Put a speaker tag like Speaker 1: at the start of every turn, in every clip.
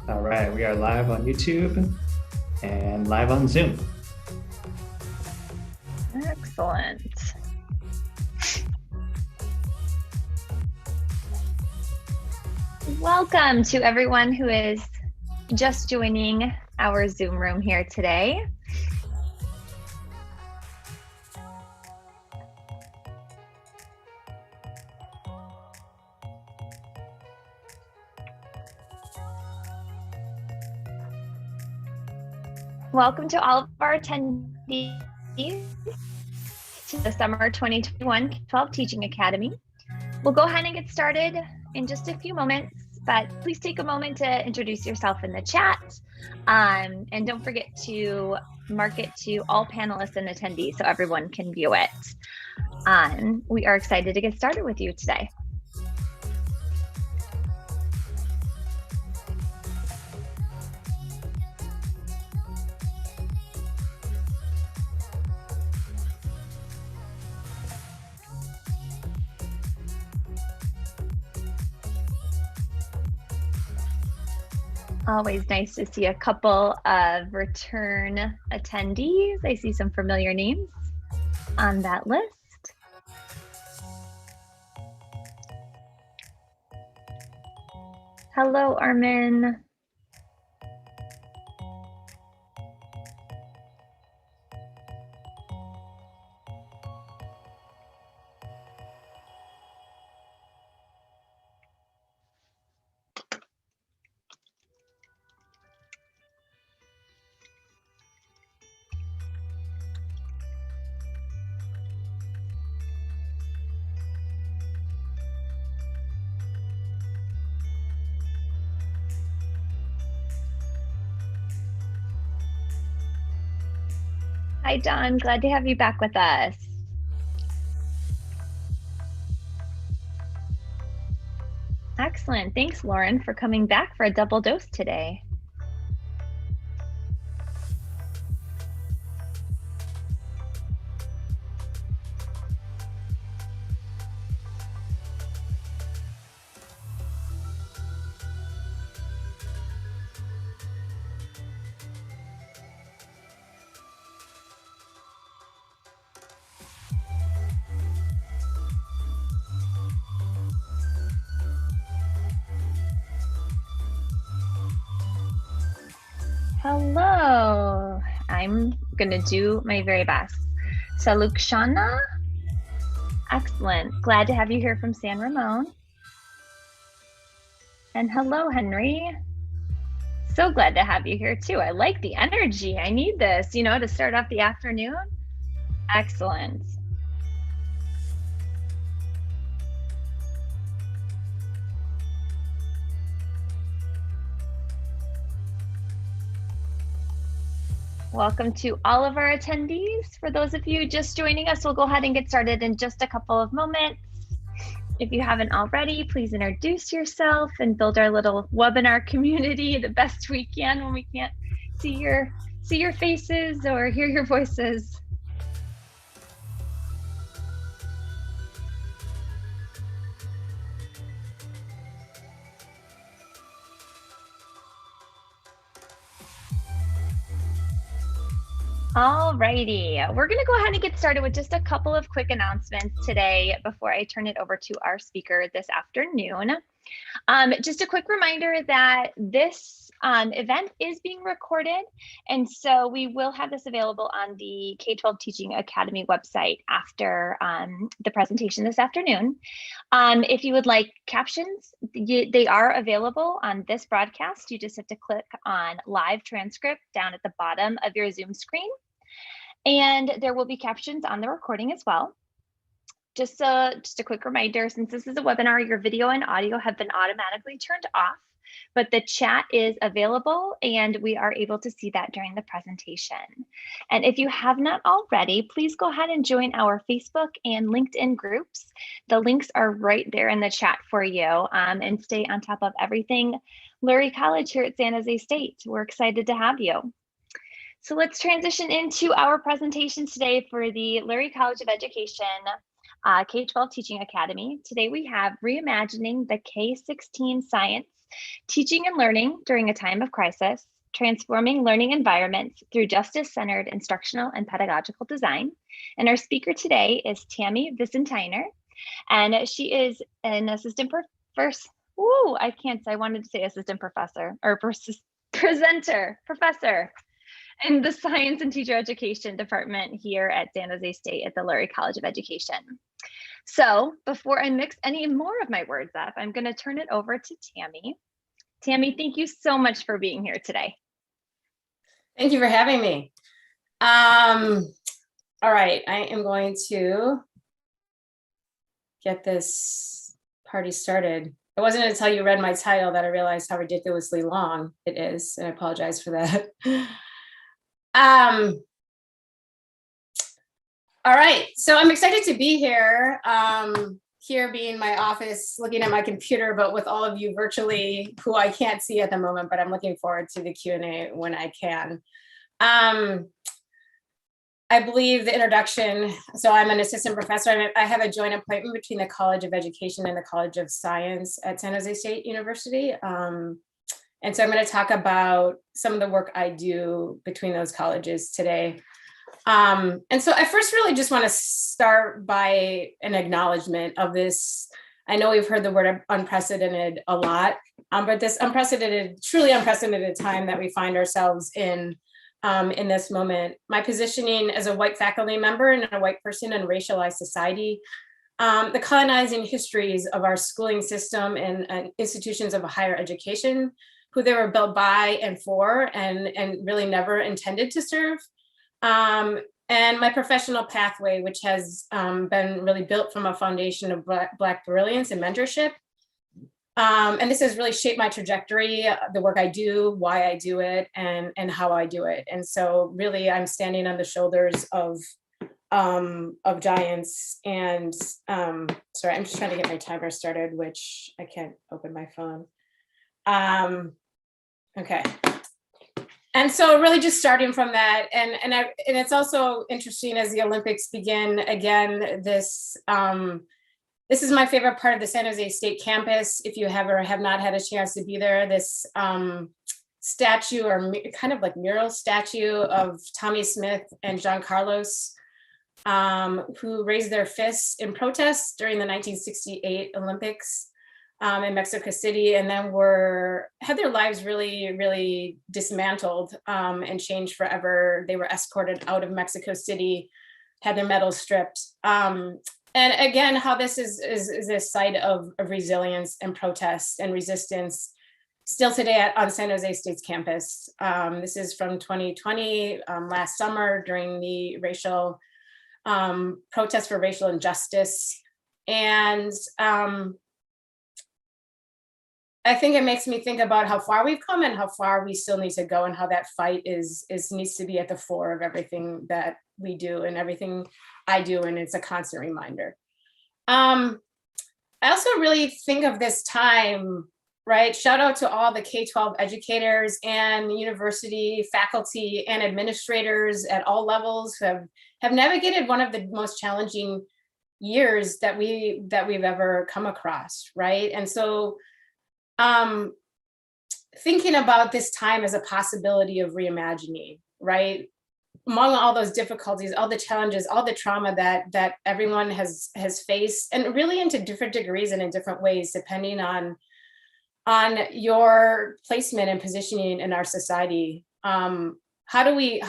Speaker 1: All right, we are live on YouTube and live on Zoom.
Speaker 2: Excellent. Welcome to everyone who is just joining our Zoom room here today. Welcome to all of our attendees to the Summer 2021 K-12 Teaching Academy. We'll go ahead and get started in just a few moments, but please take a moment to introduce yourself in the chat. And don't forget to mark it to all panelists and attendees so everyone can view it. We are excited to get started with you today. Always nice to see a couple of return attendees. I see some familiar names on that list. Hello, Armin. Hi, Don. Glad to have you back with us. Excellent. Thanks, Lauren, for coming back for a double dose today. Hello, I'm gonna do my very best. Salukshana, excellent. Glad to have you here from San Ramon. And hello, Henry. So glad to have you here too. I like the energy. I need this, you know, to start off the afternoon. Excellent. Welcome to all of our attendees. For those of you just joining us, we'll go ahead and get started in just a couple of moments. If you haven't already, please introduce yourself and build our little webinar community the best we can when we can't see your faces or hear your voices. Alrighty, we're going to go ahead and get started with just a couple of quick announcements today before I turn it over to our speaker this afternoon. Just a quick reminder that this event is being recorded, and so we will have this available on the K-12 Teaching Academy website after the presentation this afternoon. If you would like captions, they are available on this broadcast. You just have to click on live transcript down at the bottom of your Zoom screen. And there will be captions on the recording as well. Just a quick reminder, since this is a webinar, your video and audio have been automatically turned off, but the chat is available and we are able to see that during the presentation. And if you have not already, please go ahead and join our Facebook and LinkedIn groups. The links are right there in the chat for you, and stay on top of everything Lurie College here at San Jose State. We're excited to have you. So let's transition into our presentation today for the Lurie College of Education K-12 Teaching Academy. Today we have Reimagining the K-16 Science Teaching and Learning During a Time of Crisis, Transforming Learning Environments Through Justice-Centered Instructional and Pedagogical Design. And our speaker today is Tammy Vicentiner, and she is an assistant professor. I wanted to say assistant professor or professor in the Science and Teacher Education Department here at San Jose State at the Lurie College of Education. So before I mix any more of my words up, I'm going to turn it over to Tammy. Tammy, thank you so much for being here today.
Speaker 3: Thank you for having me. All right, I am going to get this party started. It wasn't until you read my title that I realized how ridiculously long it is, and I apologize for that. All right, so I'm excited to be here. Here being my office, looking at my computer, but with all of you virtually who I can't see at the moment, but I'm looking forward to the Q&A when I can. I believe the introduction, so I'm an assistant professor. I have a joint appointment between the College of Education and the College of Science at San Jose State University. And so I'm going to talk about some of the work I do between those colleges today. And so I first really just want to start by an acknowledgement of this. I know we've heard the word unprecedented a lot, but this unprecedented, truly unprecedented time that we find ourselves in this moment. My positioning as a white faculty member and a white person in a racialized society, the colonizing histories of our schooling system and institutions of higher education, who they were built by and for, and really never intended to serve. And my professional pathway, which has been really built from a foundation of Black brilliance and mentorship. And this has really shaped my trajectory, the work I do, why I do it, and how I do it. And so really I'm standing on the shoulders of giants. And sorry, I'm just trying to get my timer started, which I can't open my phone. Okay. And so really just starting from that, and it's also interesting as the Olympics begin again, this is my favorite part of the San Jose State campus. If you have or have not had a chance to be there, this statue or kind of like mural statue of Tommie Smith and John Carlos, who raised their fists in protest during the 1968 Olympics. In Mexico City, and then had their lives really, really dismantled and changed forever. They were escorted out of Mexico City, had their medals stripped. And again, how this is a site of resilience and protest and resistance still today on San Jose State's campus. This is from 2020, last summer during the racial protest for racial injustice. And I think it makes me think about how far we've come and how far we still need to go, and how that fight needs to be at the fore of everything that we do and everything I do, and it's a constant reminder. I also really think of this time, right? Shout out to all the K-12 educators and university faculty and administrators at all levels who have navigated one of the most challenging years that we've ever come across, right? And so thinking about this time as a possibility of reimagining, right? Among all those difficulties, all the challenges, all the trauma that everyone has faced, and really into different degrees and in different ways, depending on your placement and positioning in our society. How do we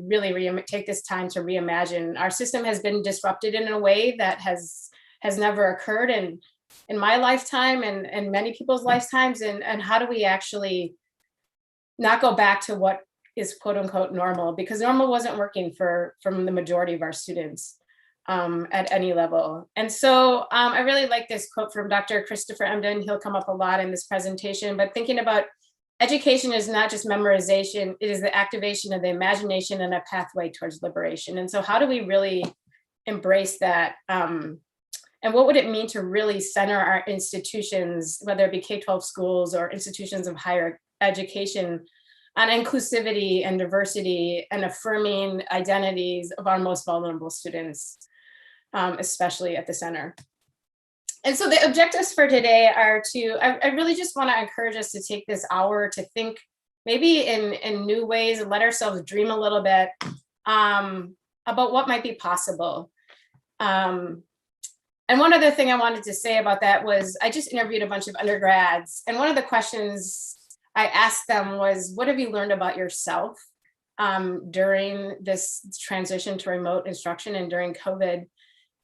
Speaker 3: really take this time to reimagine? Our system has been disrupted in a way that has never occurred in my lifetime and many people's lifetimes, and how do we actually not go back to what is quote unquote normal, because normal wasn't working from the majority of our students at any level. And so I really like this quote from Dr. Christopher Emdin. He'll come up a lot in this presentation, but thinking about education is not just memorization, it is the activation of the imagination and a pathway towards liberation. And so how do we really embrace that? And what would it mean to really center our institutions, whether it be K-12 schools or institutions of higher education, on inclusivity and diversity and affirming identities of our most vulnerable students, especially at the center. And so the objectives for today are I really just want to encourage us to take this hour to think maybe in new ways and let ourselves dream a little bit about what might be possible. And one other thing I wanted to say about that was I just interviewed a bunch of undergrads, and one of the questions I asked them was, what have you learned about yourself during this transition to remote instruction and during COVID?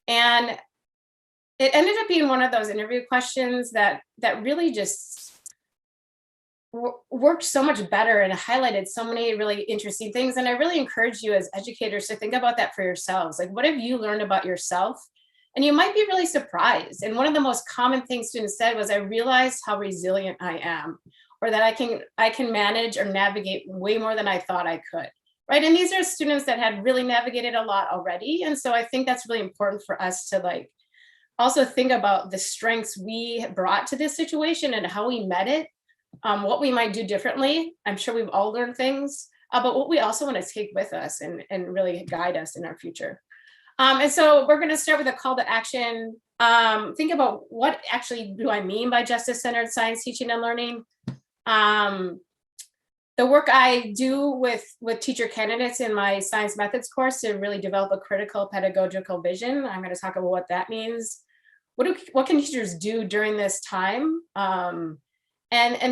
Speaker 3: And it ended up being one of those interview questions that really just worked so much better and highlighted so many really interesting things. And I really encourage you as educators to think about that for yourselves. Like, what have you learned about yourself? And you might be really surprised. And one of the most common things students said was, I realized how resilient I am, or that I can manage or navigate way more than I thought I could. Right. And these are students that had really navigated a lot already. And so I think that's really important for us to also think about the strengths we brought to this situation and how we met it, what we might do differently. I'm sure we've all learned things, but what we also want to take with us and really guide us in our future. And so we're going to start with a call to action. Think about, what actually do I mean by justice-centered science teaching and learning? The work I do with teacher candidates in my science methods course to really develop a critical pedagogical vision. I'm going to talk about what that means. What can teachers do during this time? And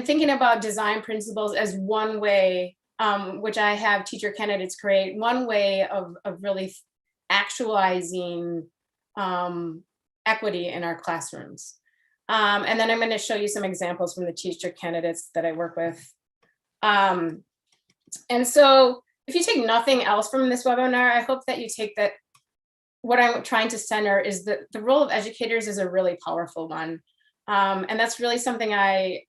Speaker 3: thinking about design principles as one way, which I have teacher candidates create, one way of really actualizing equity in our classrooms. And then I'm going to show you some examples from the teacher candidates that I work with. And so if you take nothing else from this webinar, I hope that you take that what I'm trying to center is that the role of educators is a really powerful one. And that's really something I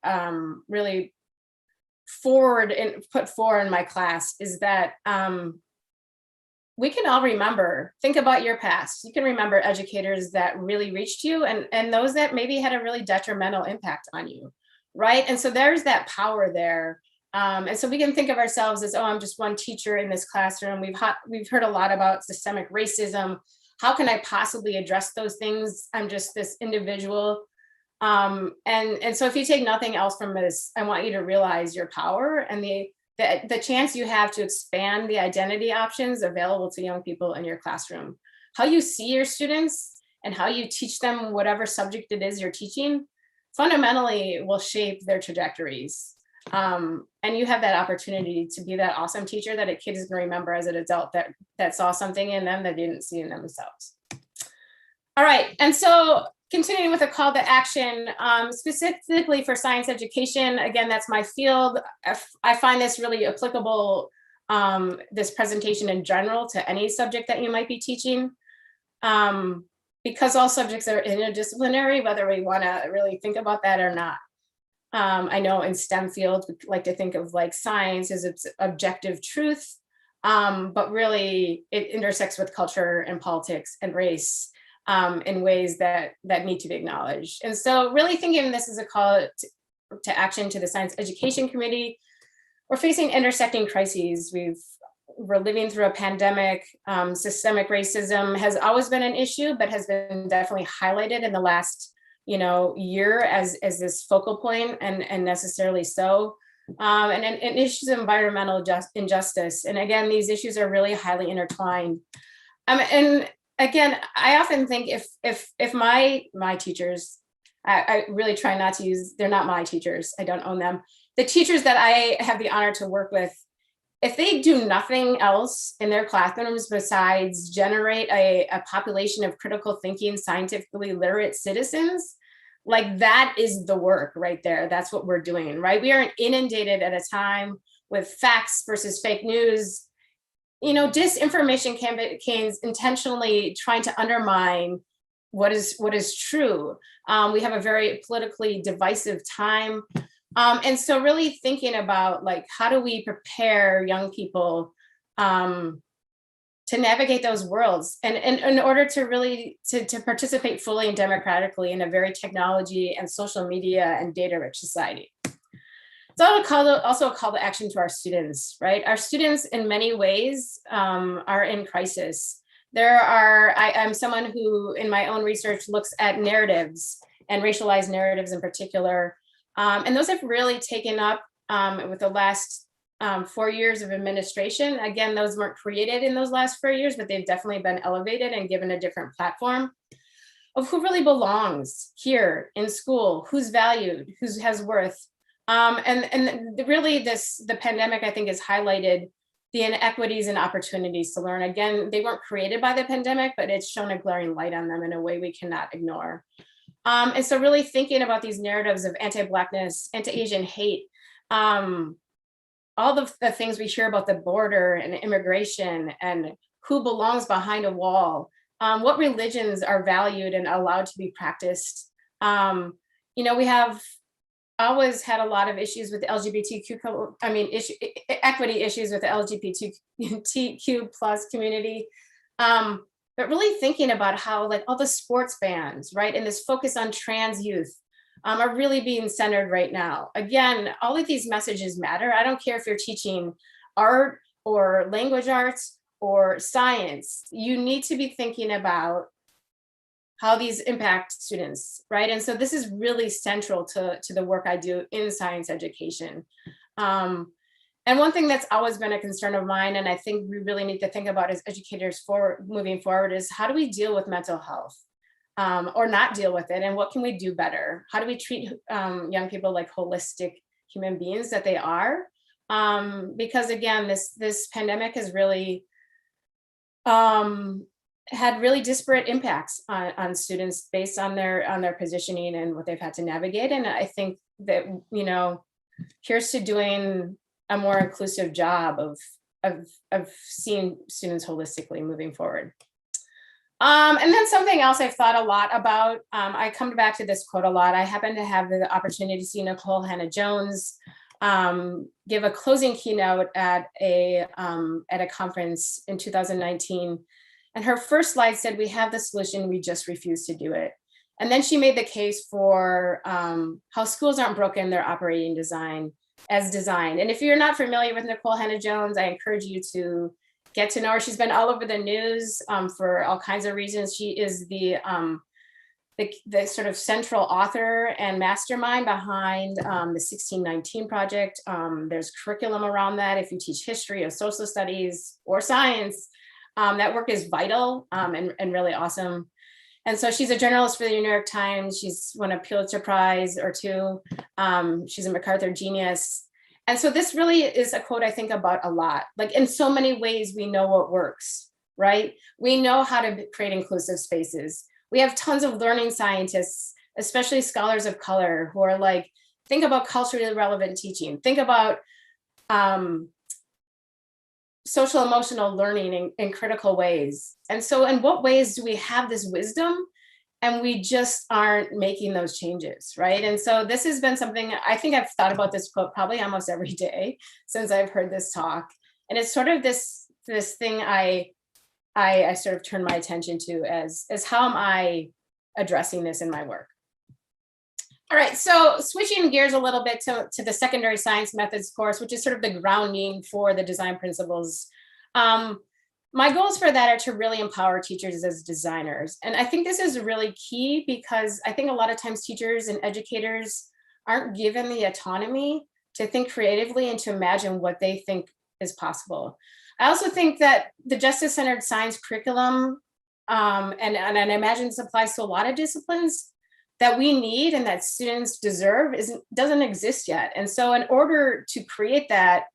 Speaker 3: really put forward in my class, is that we can all remember, think about your past. You can remember educators that really reached you and those that maybe had a really detrimental impact on you, right? And so there's that power there. And so we can think of ourselves as, oh, I'm just one teacher in this classroom. We've heard a lot about systemic racism. How can I possibly address those things? I'm just this individual. And so if you take nothing else from this, I want you to realize your power and the chance you have to expand the identity options available to young people in your classroom. How you see your students and how you teach them whatever subject it is you're teaching fundamentally will shape their trajectories. And you have that opportunity to be that awesome teacher that a kid is going to remember as an adult that saw something in them that they didn't see in themselves. All right, and so continuing with a call to action, specifically for science education, again, that's my field. I find this really applicable, this presentation in general, to any subject that you might be teaching, because all subjects are interdisciplinary, whether we want to really think about that or not. I know in STEM fields, we like to think of science as its objective truth, but really it intersects with culture and politics and race in ways that need to be acknowledged. And so really thinking this is a call to action to the science education community. We're facing intersecting crises. We're living through a pandemic. Systemic racism has always been an issue, but has been definitely highlighted in the last year as this focal point, and necessarily so. And issues of environmental injustice. And again, these issues are really highly intertwined. And again, I often think if my teachers, I really try not to use, they're not my teachers, I don't own them. The teachers that I have the honor to work with, if they do nothing else in their classrooms besides generate a population of critical thinking, scientifically literate citizens, that is the work right there. That's what we're doing, right? We are inundated at a time with facts versus fake news, disinformation campaigns intentionally trying to undermine what is true. We have a very politically divisive time. And so really thinking about how do we prepare young people to navigate those worlds and in order to really to participate fully and democratically in a very technology and social media and data rich society. It's also a call to action to our students, right? Our students in many ways are in crisis. I'm someone who in my own research looks at narratives and racialized narratives in particular. And those have really taken up with the last 4 years of administration. Again, those weren't created in those last 4 years, but they've definitely been elevated and given a different platform of who really belongs here in school, who's valued, who has worth. And really the pandemic, I think, has highlighted the inequities and opportunities to learn. Again, they weren't created by the pandemic, but it's shown a glaring light on them in a way we cannot ignore. And so really thinking about these narratives of anti-Blackness, anti-Asian hate, all the things we hear about the border and immigration and who belongs behind a wall, what religions are valued and allowed to be practiced. We have always had a lot of issues with the LGBTQ, equity issues with the LGBTQ plus community. But really thinking about how like all the sports bans, right? And this focus on trans youth are really being centered right now. Again, all of these messages matter. I don't care if you're teaching art or language arts or science, you need to be thinking about how these impact students, right? And so this is really central to the work I do in science education. And one thing that's always been a concern of mine, and I think we really need to think about as educators moving forward, is how do we deal with mental health or not deal with it? And what can we do better? How do we treat young people like holistic human beings that they are? Because again, this pandemic has really had really disparate impacts on students based on their positioning and what they've had to navigate. And I think that, here's to doing a more inclusive job of seeing students holistically moving forward. And then something else I've thought a lot about, I come back to this quote a lot. I happen to have the opportunity to see Nicole Hannah-Jones give a closing keynote at a conference in 2019. And her first slide said, "We have the solution, we just refuse to do it." And then she made the case for how schools aren't broken, they're operating as designed. And if you're not familiar with Nicole Hannah-Jones, I encourage you to get to know her. She's been all over the news for all kinds of reasons. She is the sort of central author and mastermind behind the 1619 project. There's curriculum around that. If you teach history or social studies or science, that work is vital and really awesome. And so she's a journalist for the New York Times. She's won a Pulitzer Prize or 2. She's a MacArthur Genius. And so this really is a quote I think about a lot. Like in so many ways, we know what works, right? We know how to create inclusive spaces. We have tons of learning scientists, especially scholars of color, who are like, think about culturally relevant teaching. Think about social emotional learning in critical ways. And so in what ways do we have this wisdom and we just aren't making those changes, right? And so this has been something, I think I've thought about this quote probably almost every day since I've heard this talk. And it's sort of this thing I sort of turn my attention to as how am I addressing this in my work? All right, so switching gears a little bit to the secondary science methods course, which is sort of the grounding for the design principles. My goals for that are to really empower teachers as designers. And I think this is really key because I think a lot of times teachers and educators aren't given the autonomy to think creatively and to imagine what they think is possible. I also think that the justice-centered science curriculum, and I imagine this applies to a lot of disciplines, that we need and that students deserve doesn't exist yet. And so in order to create that,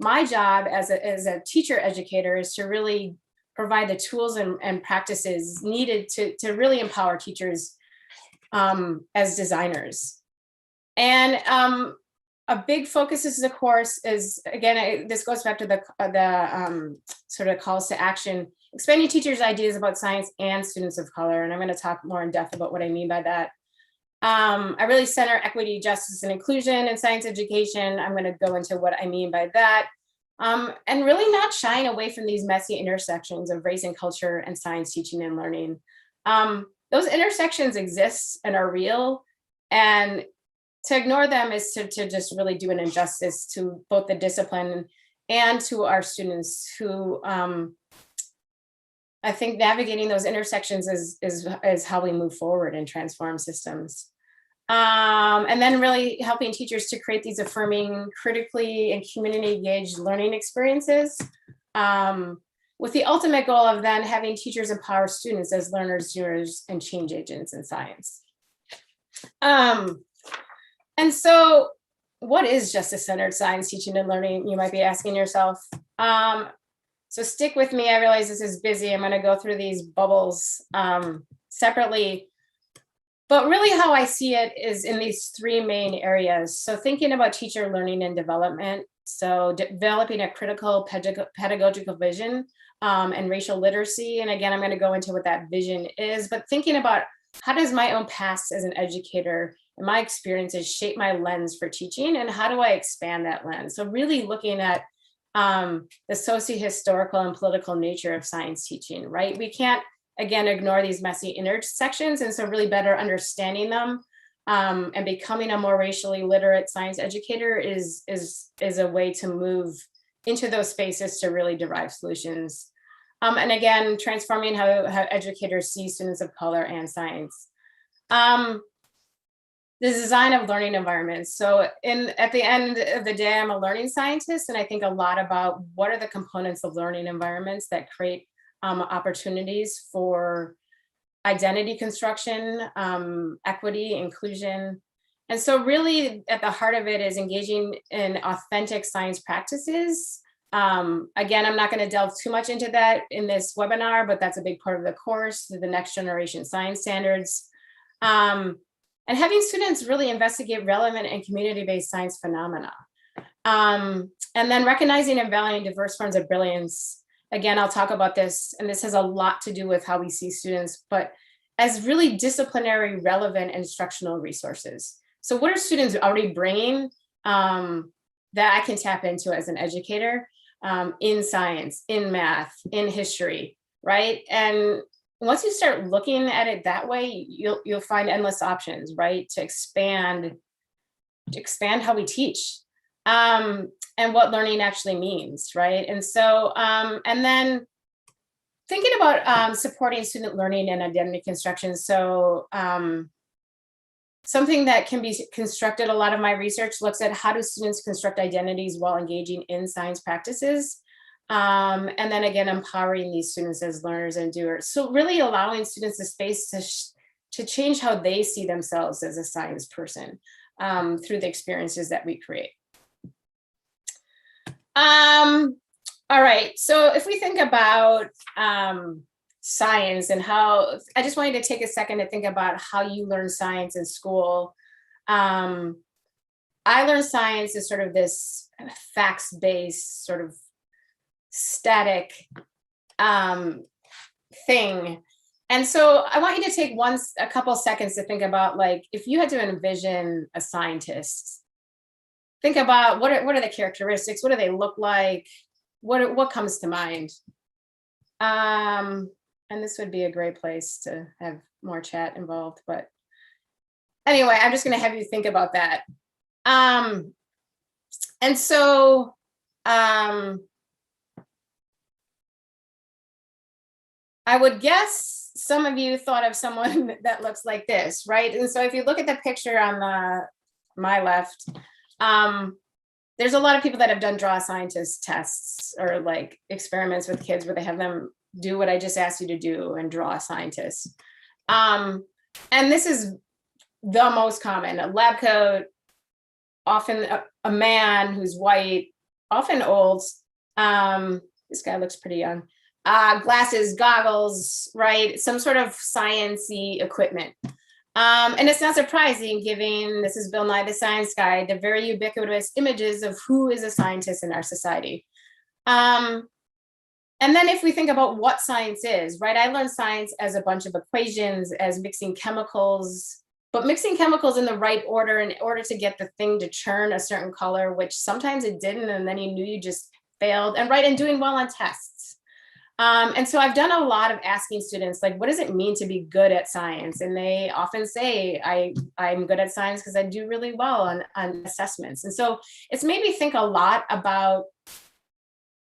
Speaker 3: my job as a teacher educator is to really provide the tools and practices needed to really empower teachers as designers. And a big focus of the course is, again, this goes back to the sort of calls to action, expanding teachers' ideas about science and students of color. And I'm going to talk more in depth about what I mean by that. I really center equity, justice, and inclusion in science education. I'm going to go into what I mean by that. And really not shying away from these messy intersections of race and culture and science teaching and learning. Those intersections exist and are real. And to ignore them is to just really do an injustice to both the discipline and to our students who, I think navigating those intersections is how we move forward and transform systems. And then really helping teachers to create these affirming, critically and community engaged learning experiences, with the ultimate goal of then having teachers empower students as learners, doers, and change agents in science. And so what is justice-centered science teaching and learning? You might be asking yourself. So stick with me. I realize this is busy. I'm going to go through these bubbles separately. But really how I see it is in these three main areas. So thinking about teacher learning and development. So developing a critical pedagogical vision and racial literacy. And again, I'm going to go into what that vision is, but thinking about how does my own past as an educator and my experiences shape my lens for teaching, and how do I expand that lens? So really looking at the socio-historical and political nature of science teaching, right? We can't, again, ignore these messy intersections. And so really better understanding them and becoming a more racially literate science educator is a way to move into those spaces to really derive solutions. And again, transforming how educators see students of color and science. The design of learning environments. So at the end of the day, I'm a learning scientist, and I think a lot about what are the components of learning environments that create opportunities for identity construction, equity, inclusion. And so really at the heart of it is engaging in authentic science practices. Again, I'm not going to delve too much into that in this webinar, but that's a big part of the course, the next generation science standards. And having students really investigate relevant and community-based science phenomena. And then recognizing and valuing diverse forms of brilliance. Again, I'll talk about this, and this has a lot to do with how we see students, but as really disciplinary, relevant instructional resources. So what are students already bringing that I can tap into as an educator in science, in math, in history, right? And once you start looking at it that way, you'll find endless options, right? To expand how we teach and what learning actually means, right? And so, and then thinking about supporting student learning and identity construction. So something that can be constructed, a lot of my research looks at how do students construct identities while engaging in science practices. And then again, empowering these students as learners and doers. So really allowing students the space to change how they see themselves as a science person through the experiences that we create. All right, so if we think about science and how, I just wanted to take a second to think about how you learn science in school. I learned science as sort of this facts-based sort of static thing. And so I want you to take a couple seconds to think about, like, if you had to envision a scientist, think about what are the characteristics, what do they look like, what comes to mind? And this would be a great place to have more chat involved, but anyway, I'm just gonna have you think about that. And so, I would guess some of you thought of someone that looks like this, right? And so if you look at the picture on my left, there's a lot of people that have done draw a scientist tests or like experiments with kids where they have them do what I just asked you to do and draw a scientist. And this is the most common: a lab coat, often a man who's white, often old. This guy looks pretty young. Glasses, goggles, right? Some sort of science-y equipment. And it's not surprising, given this is Bill Nye the Science Guy, the very ubiquitous images of who is a scientist in our society. And then if we think about what science is, right? I learned science as a bunch of equations, as mixing chemicals, but mixing chemicals in the right order in order to get the thing to churn a certain color, which sometimes it didn't, and then you knew you just failed, and right, and doing well on tests. And so I've done a lot of asking students, like, what does it mean to be good at science? And they often say, I'm good at science because I do really well on assessments. And so it's made me think a lot about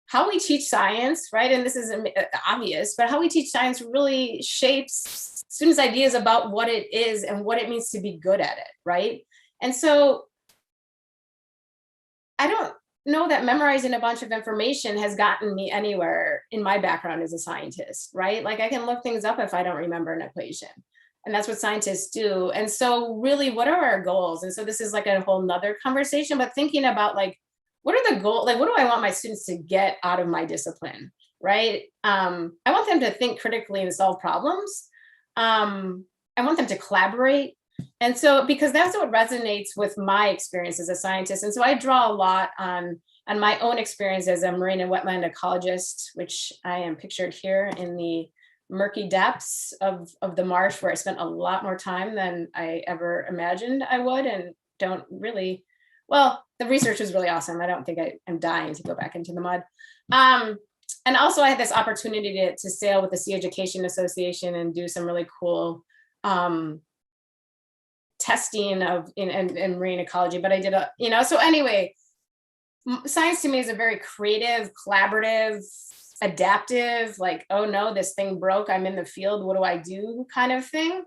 Speaker 3: how we teach science, right? And this is obvious, but how we teach science really shapes students' ideas about what it is and what it means to be good at it, right? And so I don't know that memorizing a bunch of information has gotten me anywhere in my background as a scientist, right? Like I can look things up if I don't remember an equation. And that's what scientists do. And so really, what are our goals? And so this is like a whole nother conversation, but thinking about like, what are the goals? Like, what do I want my students to get out of my discipline, right? I want them to think critically and solve problems. I want them to collaborate. And so, because that's what resonates with my experience as a scientist. And so I draw a lot on my own experience as a marine and wetland ecologist, which I am pictured here in the murky depths of the marsh, where I spent a lot more time than I ever imagined I would, and don't really, well, the research was really awesome. I don't think I'm dying to go back into the mud. And also I had this opportunity to sail with the Sea Education Association and do some really cool testing of in marine ecology, but I did so anyway, science to me is a very creative, collaborative, adaptive, like, oh no, this thing broke, I'm in the field, what do I do kind of thing.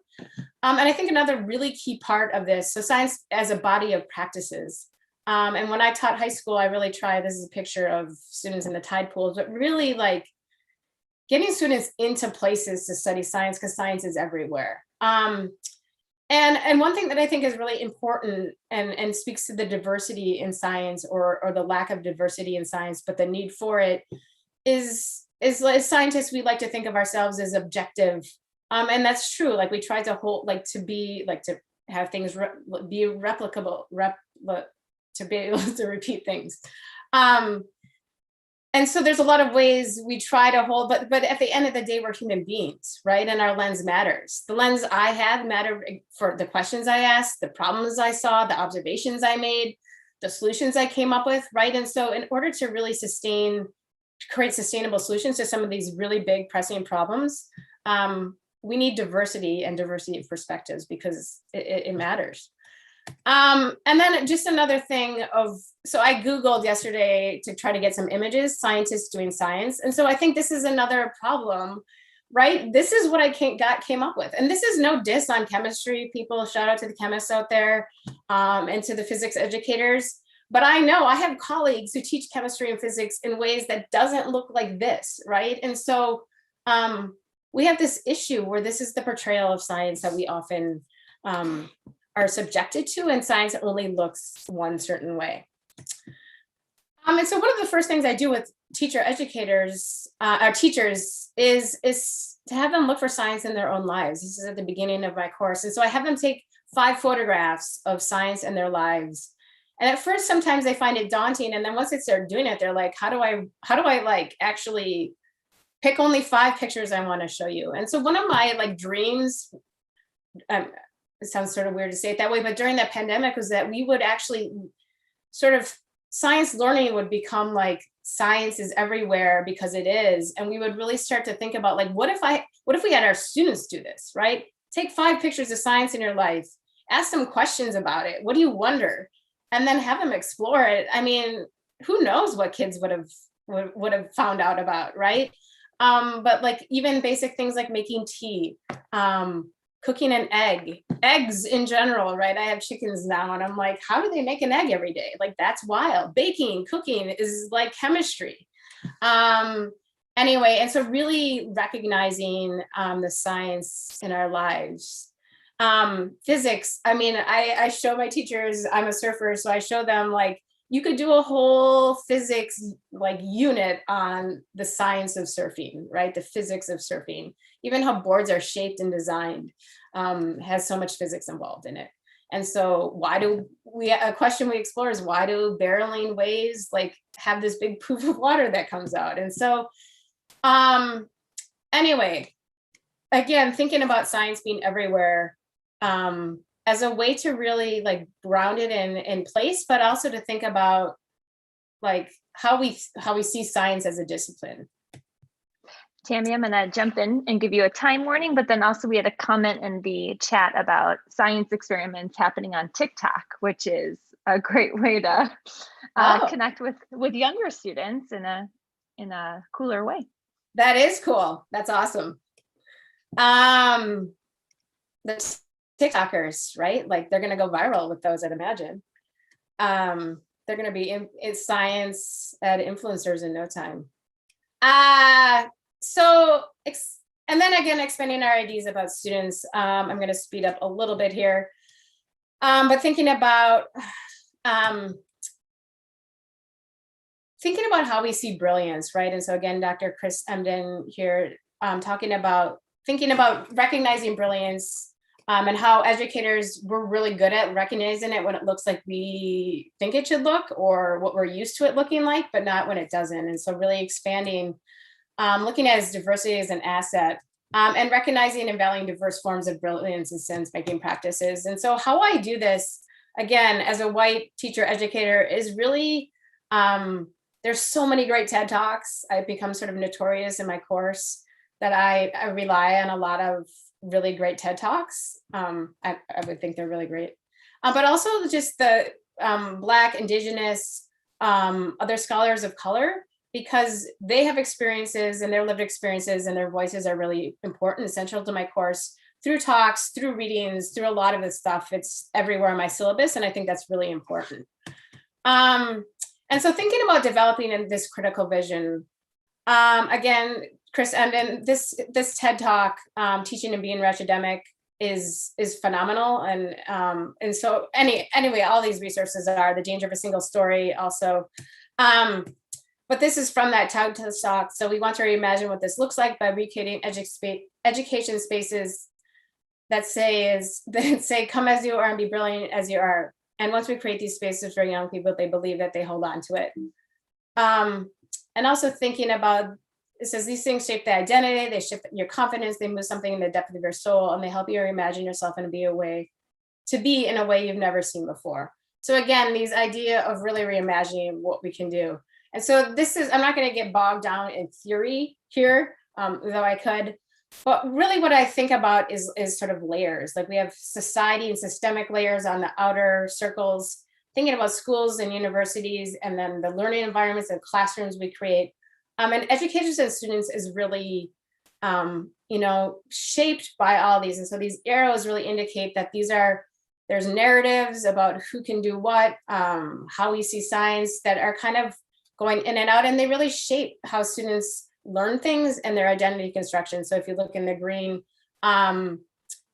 Speaker 3: And I think another really key part of this, so science as a body of practices. And when I taught high school, I really tried, this is a picture of students in the tide pools, but really like getting students into places to study science, because science is everywhere. And one thing that I think is really important and speaks to the diversity in science or the lack of diversity in science, but the need for it is as scientists, we like to think of ourselves as objective. And that's true. Like we try to to have things be replicable, to be able to repeat things. And so there's a lot of ways we try to hold, but at the end of the day, we're human beings, right? And our lens matters. The lens I had mattered for the questions I asked, the problems I saw, the observations I made, the solutions I came up with, right? And so in order to really create sustainable solutions to some of these really big pressing problems, we need diversity and diversity of perspectives, because it matters. And then just another thing so I Googled yesterday to try to get some images, scientists doing science. And so I think this is another problem, right? This is what I came up with. And this is no diss on chemistry, people, shout out to the chemists out there, and to the physics educators. But I know I have colleagues who teach chemistry and physics in ways that doesn't look like this, right? And so we have this issue where this is the portrayal of science that we often are subjected to, and science only looks one certain way. And so one of the first things I do with educators, our teachers, is to have them look for science in their own lives. This is at the beginning of my course. And so I have them take 5 photographs of science in their lives. And at first, sometimes they find it daunting. And then once they start doing it, they're like, how do I like actually pick only 5 pictures I want to show you? And so one of my like dreams, it sounds sort of weird to say it that way, but during that pandemic was that we would actually sort of science learning would become like science is everywhere, because it is. And we would really start to think about like, what if we had our students do this, right? Take 5 pictures of science in your life, ask them questions about it. What do you wonder? And then have them explore it. I mean, who knows what kids would have found out about, right? But like even basic things like making tea, cooking an egg, eggs in general, right? I have chickens now and I'm like, how do they make an egg every day? Like that's wild. Baking, cooking is like chemistry. Anyway, and so really recognizing the science in our lives. Physics, I mean, I show my teachers, I'm a surfer, so I show them like, you could do a whole physics like unit on the science of surfing, right? The physics of surfing, even how boards are shaped and designed has so much physics involved in it. And so a question we explore is why do barreling waves like have this big poof of water that comes out? And so anyway, again, thinking about science being everywhere, as a way to really like ground it in place, but also to think about like how we see science as a discipline.
Speaker 2: Tammy, I'm gonna jump in and give you a time warning, but then also we had a comment in the chat about science experiments happening on TikTok, which is a great way to connect with younger students in in a cooler way.
Speaker 3: That is cool. That's awesome. The TikTokers, right? Like they're going to go viral with those, I'd imagine. They're going to be in science ed influencers in no time. And then again, expanding our ideas about students. I'm going to speed up a little bit here. But thinking about how we see brilliance, right? And so again, Dr. Chris Emden here thinking about recognizing brilliance and how educators, we're really good at recognizing it when it looks like we think it should look or what we're used to it looking like, but not when it doesn't. And so really expanding, looking at as diversity as an asset and recognizing and valuing diverse forms of brilliance and sense-making practices. And so how I do this, again, as a white teacher educator is really, there's so many great TED Talks. I've become sort of notorious in my course that I rely on a lot of really great TED Talks. I would think they're really great. But also just the Black, Indigenous, other scholars of color, because they have experiences and their lived experiences and their voices are really important and central to my course through talks, through readings, through a lot of this stuff. It's everywhere in my syllabus, and I think that's really important. And so thinking about developing in this critical vision, again, Chris Emden, this TED Talk, Teaching and Being Rachademic, is phenomenal. And so anyway, all these resources are The Danger of a Single Story also. But this is from that TED Talk. So we want to reimagine what this looks like by recreating education spaces that say, come as you are and be brilliant as you are. And once we create these spaces for young people, they believe that they hold on to it. And also thinking about, it says these things shape the identity, they shape your confidence, they move something in the depth of your soul, and they help you imagine yourself and be in a way you've never seen before. So again, these idea of really reimagining what we can do. And so this is, I'm not going to get bogged down in theory here, though I could, but really what I think about is sort of layers. Like we have society and systemic layers on the outer circles, thinking about schools and universities, and then the learning environments and classrooms we create. And educators and students is really, shaped by all these. And so these arrows really indicate that there's narratives about who can do what, how we see science that are kind of going in and out, and they really shape how students learn things and their identity construction. So if you look in the green, and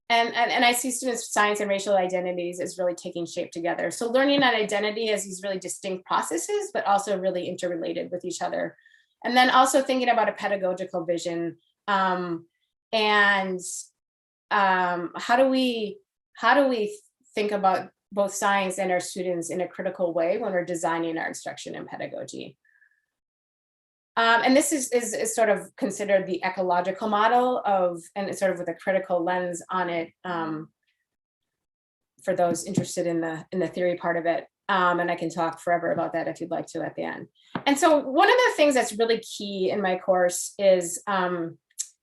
Speaker 3: I see students' science and racial identities is really taking shape together. So learning on identity as these really distinct processes, but also really interrelated with each other. And then also thinking about a pedagogical vision, and how do we think about both science and our students in a critical way when we're designing our instruction and pedagogy. And this is sort of considered the ecological model and it's sort of with a critical lens on it, for those interested in the theory part of it. And I can talk forever about that if you'd like to at the end. And so one of the things that's really key in my course is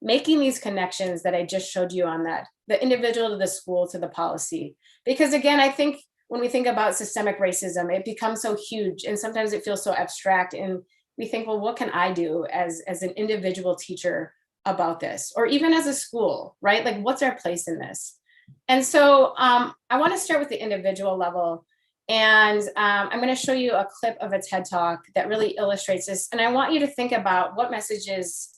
Speaker 3: making these connections that I just showed you on that, the individual to the school to the policy. Because again, I think when we think about systemic racism, it becomes so huge and sometimes it feels so abstract. And we think, well, what can I do as an individual teacher about this? Or even as a school, right? Like what's our place in this? And so I want to start with the individual level. And I'm going to show you a clip of a TED Talk that really illustrates this. And I want you to think about what messages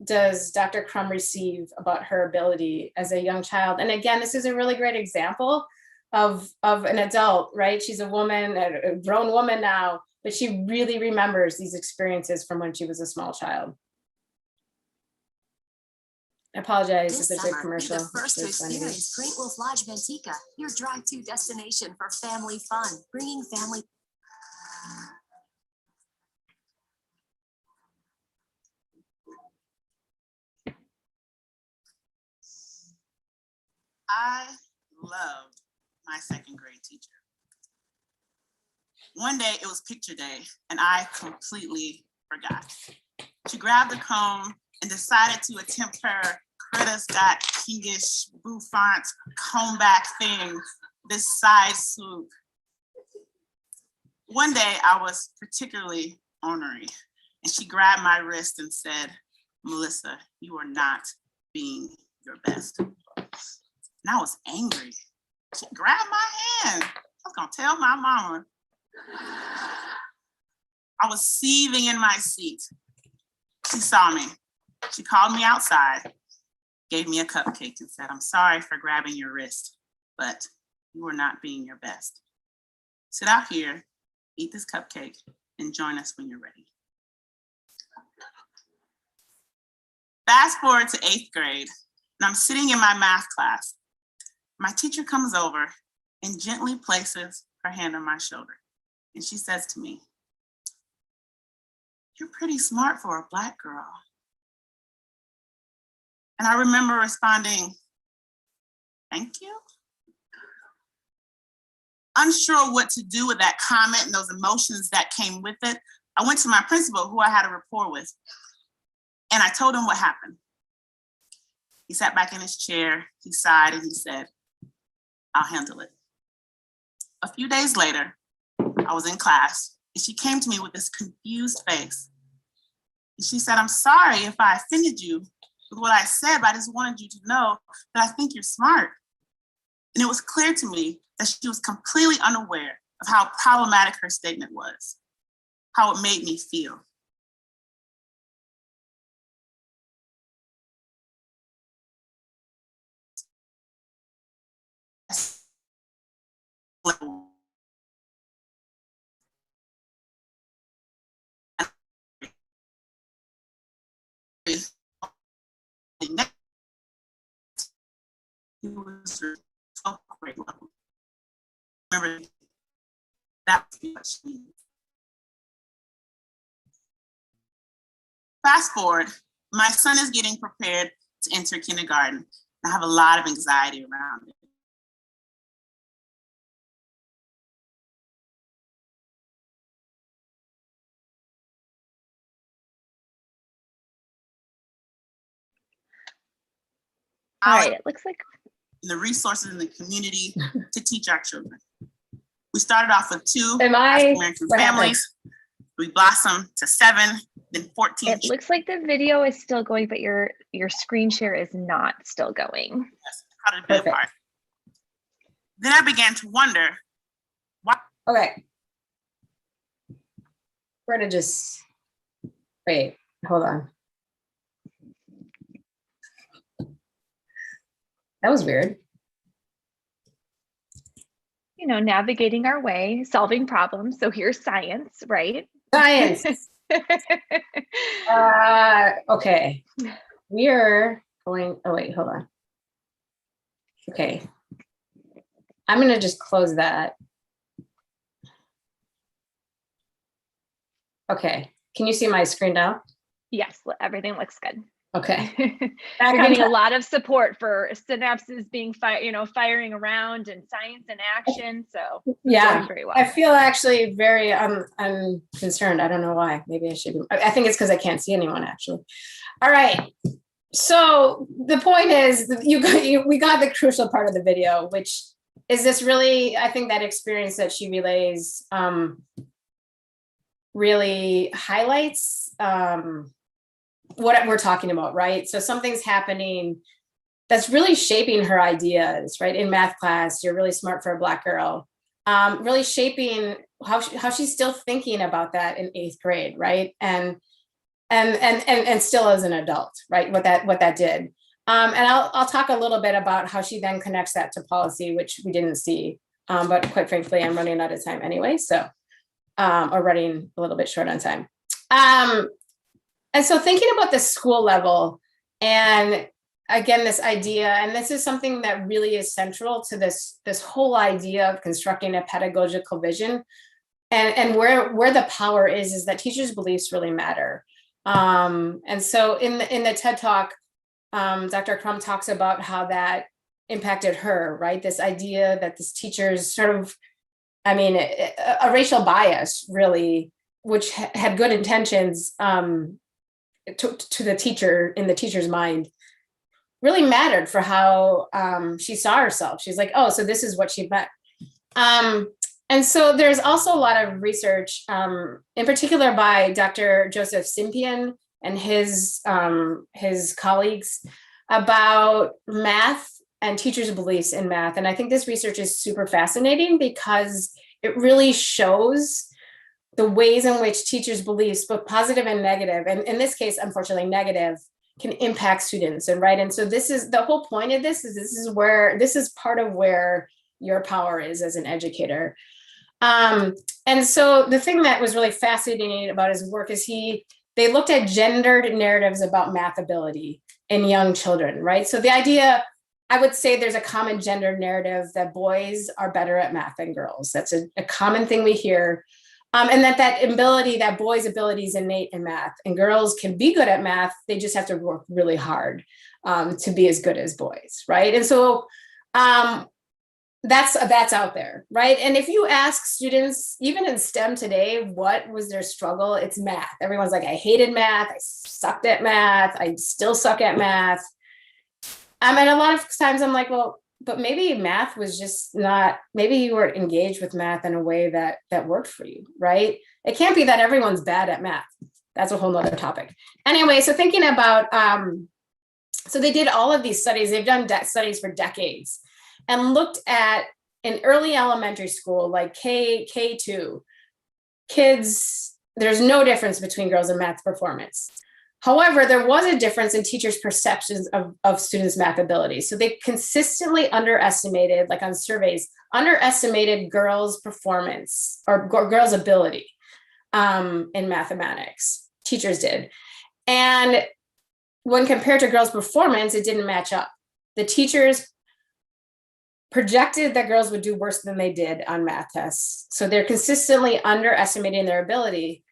Speaker 3: does Dr. Crum receive about her ability as a young child. And again, this is a really great example of an adult, right? She's a woman, a grown woman now, but she really remembers these experiences from when she was a small child. I apologize if there's a commercial.
Speaker 4: Be the first to experience Great Wolf Lodge Manteca, your drive-to destination for family fun, bringing family.
Speaker 5: I loved my second grade teacher. One day it was picture day and I completely forgot. She grabbed the comb and decided to attempt her Greta Scott Kingish bouffant comb back thing, this side swoop. One day I was particularly ornery And she grabbed my wrist and said, "Melissa, you are not being your best." And I was angry. She grabbed my hand. I was gonna tell my mama. I was seething in my seat. She saw me. She called me outside, gave me a cupcake and said, "I'm sorry for grabbing your wrist, but you are not being your best. Sit out here, eat this cupcake, and join us when you're ready." Fast forward to 8th grade, and I'm sitting in my math class. My teacher comes over and gently places her hand on my shoulder. And she says to me, "You're pretty smart for a Black girl." And I remember responding, "Thank you." Unsure what to do with that comment and those emotions that came with it, I went to my principal, who I had a rapport with, and I told him what happened. He sat back in his chair, he sighed, and he said, "I'll handle it." A few days later, I was in class, and she came to me with this confused face. And she said, "I'm sorry if I offended you with what I said, but I just wanted you to know that I think you're smart." And it was clear to me that she was completely unaware of how problematic her statement was, how it made me feel. He was 12th grade level. Remember, that was what she needed. Fast forward, my son is getting prepared to enter kindergarten. I have a lot of anxiety around it.
Speaker 2: All right, it looks like
Speaker 5: The resources in the community to teach our children. We started off with 2
Speaker 3: Am
Speaker 5: African
Speaker 3: I?
Speaker 5: American
Speaker 3: What happened?
Speaker 5: families. We blossomed to 7, then 14.
Speaker 2: it looks like the video is still going, but your screen share is not still going.
Speaker 5: Yes, how to be
Speaker 3: Perfect.
Speaker 5: apart. Then I began to wonder,
Speaker 3: Okay. We're gonna just, wait, hold on. That was weird.
Speaker 2: You know, navigating our way, solving problems. So here's science, right?
Speaker 3: Science. Okay. We're going, oh wait, hold on. Okay. I'm gonna just close that. Okay. Can you see my screen now?
Speaker 2: Yes, everything looks good.
Speaker 3: Okay.
Speaker 2: You're getting a lot of support for synapses being firing around and science and action. So
Speaker 3: Yeah,
Speaker 2: doing very well.
Speaker 3: I feel actually very I'm concerned. I don't know why. Maybe I should. I think it's because I can't see anyone actually. All right. So the point is, we got the crucial part of the video, which is this really, I think that experience that she relays really highlights what we're talking about, right? So something's happening that's really shaping her ideas, right? In math class, you're really smart for a Black girl. Really shaping how she's still thinking about that in 8th grade, right? And still as an adult, right? What that did. And I'll talk a little bit about how she then connects that to policy, which we didn't see. But quite frankly, I'm running out of time anyway, so or running a little bit short on time. And so thinking about the school level, and again, this idea, and this is something that really is central to this whole idea of constructing a pedagogical vision, and where the power is that teachers' beliefs really matter. And so in the TED Talk, Dr. Crum talks about how that impacted her, right? This idea that this teacher's sort of, I mean, a racial bias really, which had good intentions to the teacher, in the teacher's mind, really mattered for how she saw herself. She's like, oh, so this is what she meant. And so there's also a lot of research, in particular by Dr. Joseph Simpian and his colleagues about math and teachers' beliefs in math. And I think this research is super fascinating because it really shows the ways in which teachers' beliefs, both positive and negative, and in this case, unfortunately, negative, can impact students. And right. And so this is the whole point of this is part of where your power is as an educator. And so the thing that was really fascinating about his work is they looked at gendered narratives about math ability in young children, right? So the idea, I would say there's a common gender narrative that boys are better at math than girls. That's a common thing we hear. And that boys' ability is innate in math, and girls can be good at math. They just have to work really hard to be as good as boys, right? And so that's out there, right? And if you ask students, even in STEM today, what was their struggle? It's math. Everyone's like, I hated math. I sucked at math. I still suck at math. And a lot of times I'm like, well, but maybe math was just not, maybe you weren't engaged with math in a way that worked for you, right? It can't be that everyone's bad at math. That's a whole nother topic. Anyway, so thinking about, so they did all of these studies. They've done studies for decades and looked at in early elementary school, like K2, kids, there's no difference between girls and math performance. However, there was a difference in teachers' perceptions of students' math ability. So they consistently underestimated, like on surveys, underestimated girls' performance or girls' ability in mathematics. Teachers did. And when compared to girls' performance, it didn't match up. The teachers projected that girls would do worse than they did on math tests. So they're consistently underestimating their ability.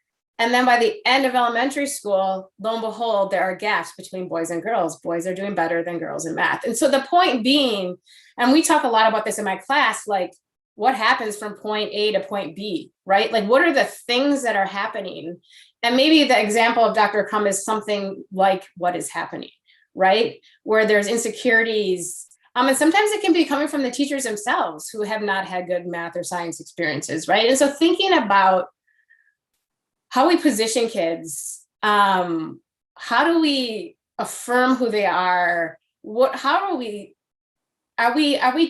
Speaker 3: And then by the end of elementary school, lo and behold, there are gaps between boys and girls. Boys are doing better than girls in math. And so the point being, and we talk a lot about this in my class, like what happens from point A to point B, right? Like what are the things that are happening? And maybe the example of Dr. Crum is something like what is happening, right? Where there's insecurities. And sometimes it can be coming from the teachers themselves who have not had good math or science experiences, right? And so thinking about how we position kids, how do we affirm who they are? Are we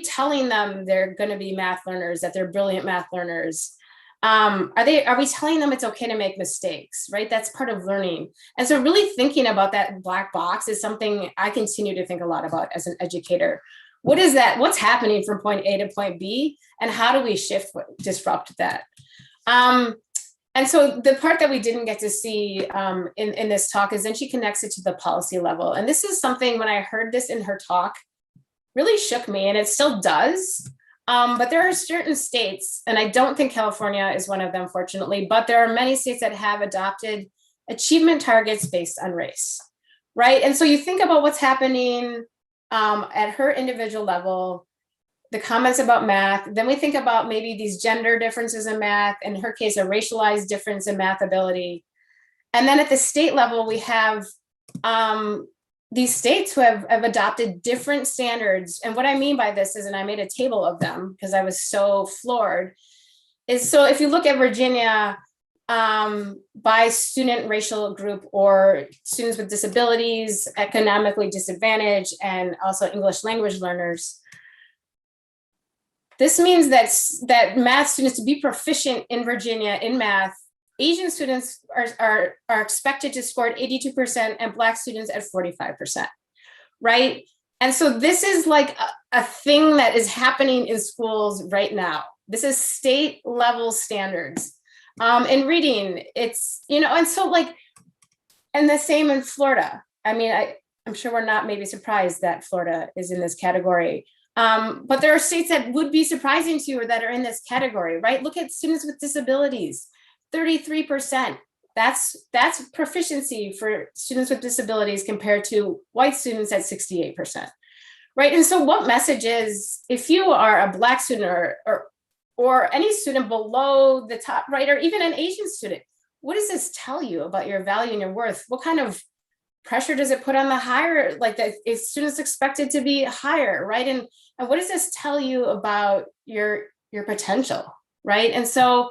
Speaker 3: telling them they're going to be math learners, that they're brilliant math learners? Are we telling them it's okay to make mistakes, right? That's part of learning. And so really thinking about that black box is something I continue to think a lot about as an educator. What is that? What's happening from point A to point B? And how do we disrupt that? And so the part that we didn't get to see in this talk is then she connects it to the policy level. And this is something, when I heard this in her talk, really shook me, and it still does. But there are certain states, and I don't think California is one of them, fortunately, but there are many states that have adopted achievement targets based on race, right? And so you think about what's happening at her individual level, the comments about math, then we think about maybe these gender differences in math, in her case, a racialized difference in math ability. And then at the state level, we have these states who have adopted different standards. And what I mean by this is, and I made a table of them because I was so floored, is so if you look at Virginia by student racial group or students with disabilities, economically disadvantaged, and also English language learners, this means that math students, to be proficient in Virginia in math, Asian students are expected to score at 82% and Black students at 45%, right? And so this is like a thing that is happening in schools right now. This is state level standards. In reading, it's, and so like, and the same in Florida. I mean, I'm sure we're not maybe surprised that Florida is in this category. But there are states that would be surprising to you or that are in this category, right? Look at students with disabilities, 33%. That's proficiency for students with disabilities compared to white students at 68%, right? And so what message is, if you are a Black student or any student below the top, right, or even an Asian student, what does this tell you about your value and your worth? What kind of pressure does it put on the higher, like that is students expected to be higher, right? And what does this tell you about your potential, right? And so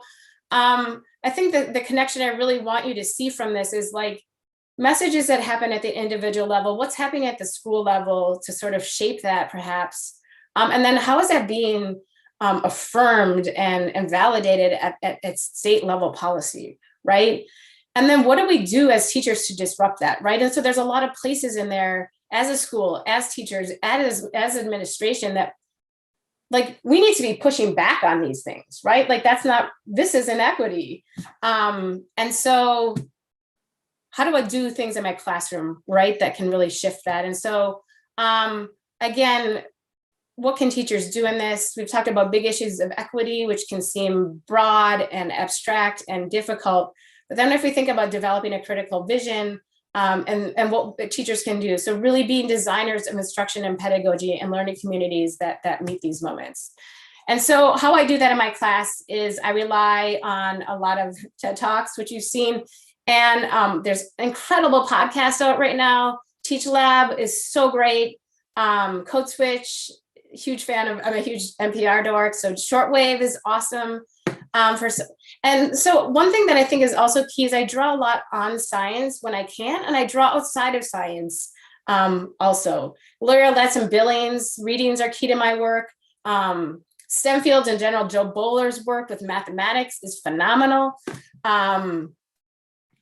Speaker 3: I think that the connection I really want you to see from this is like messages that happen at the individual level, what's happening at the school level to sort of shape that perhaps, and then how is that being affirmed and validated at state level policy, right? And then what do we do as teachers to disrupt that, right? And so there's a lot of places in there as a school, as teachers, as administration that like we need to be pushing back on these things, right? Like this is inequity. And so how do I do things in my classroom, right, that can really shift that? And so again, what can teachers do in this? We've talked about big issues of equity, which can seem broad and abstract and difficult. But then if we think about developing a critical vision and what teachers can do, so really being designers of instruction and pedagogy and learning communities that meet these moments. And so how I do that in my class is I rely on a lot of TED Talks, which you've seen. And there's incredible podcasts out right now. Teach Lab is so great. Code Switch, huge fan of, I'm a huge NPR dork. So Shortwave is awesome. And so one thing that I think is also key is I draw a lot on science when I can, and I draw outside of science also. Lyra Letson Billings readings are key to my work. STEM fields in general, Joe Bowler's work with mathematics is phenomenal. Bell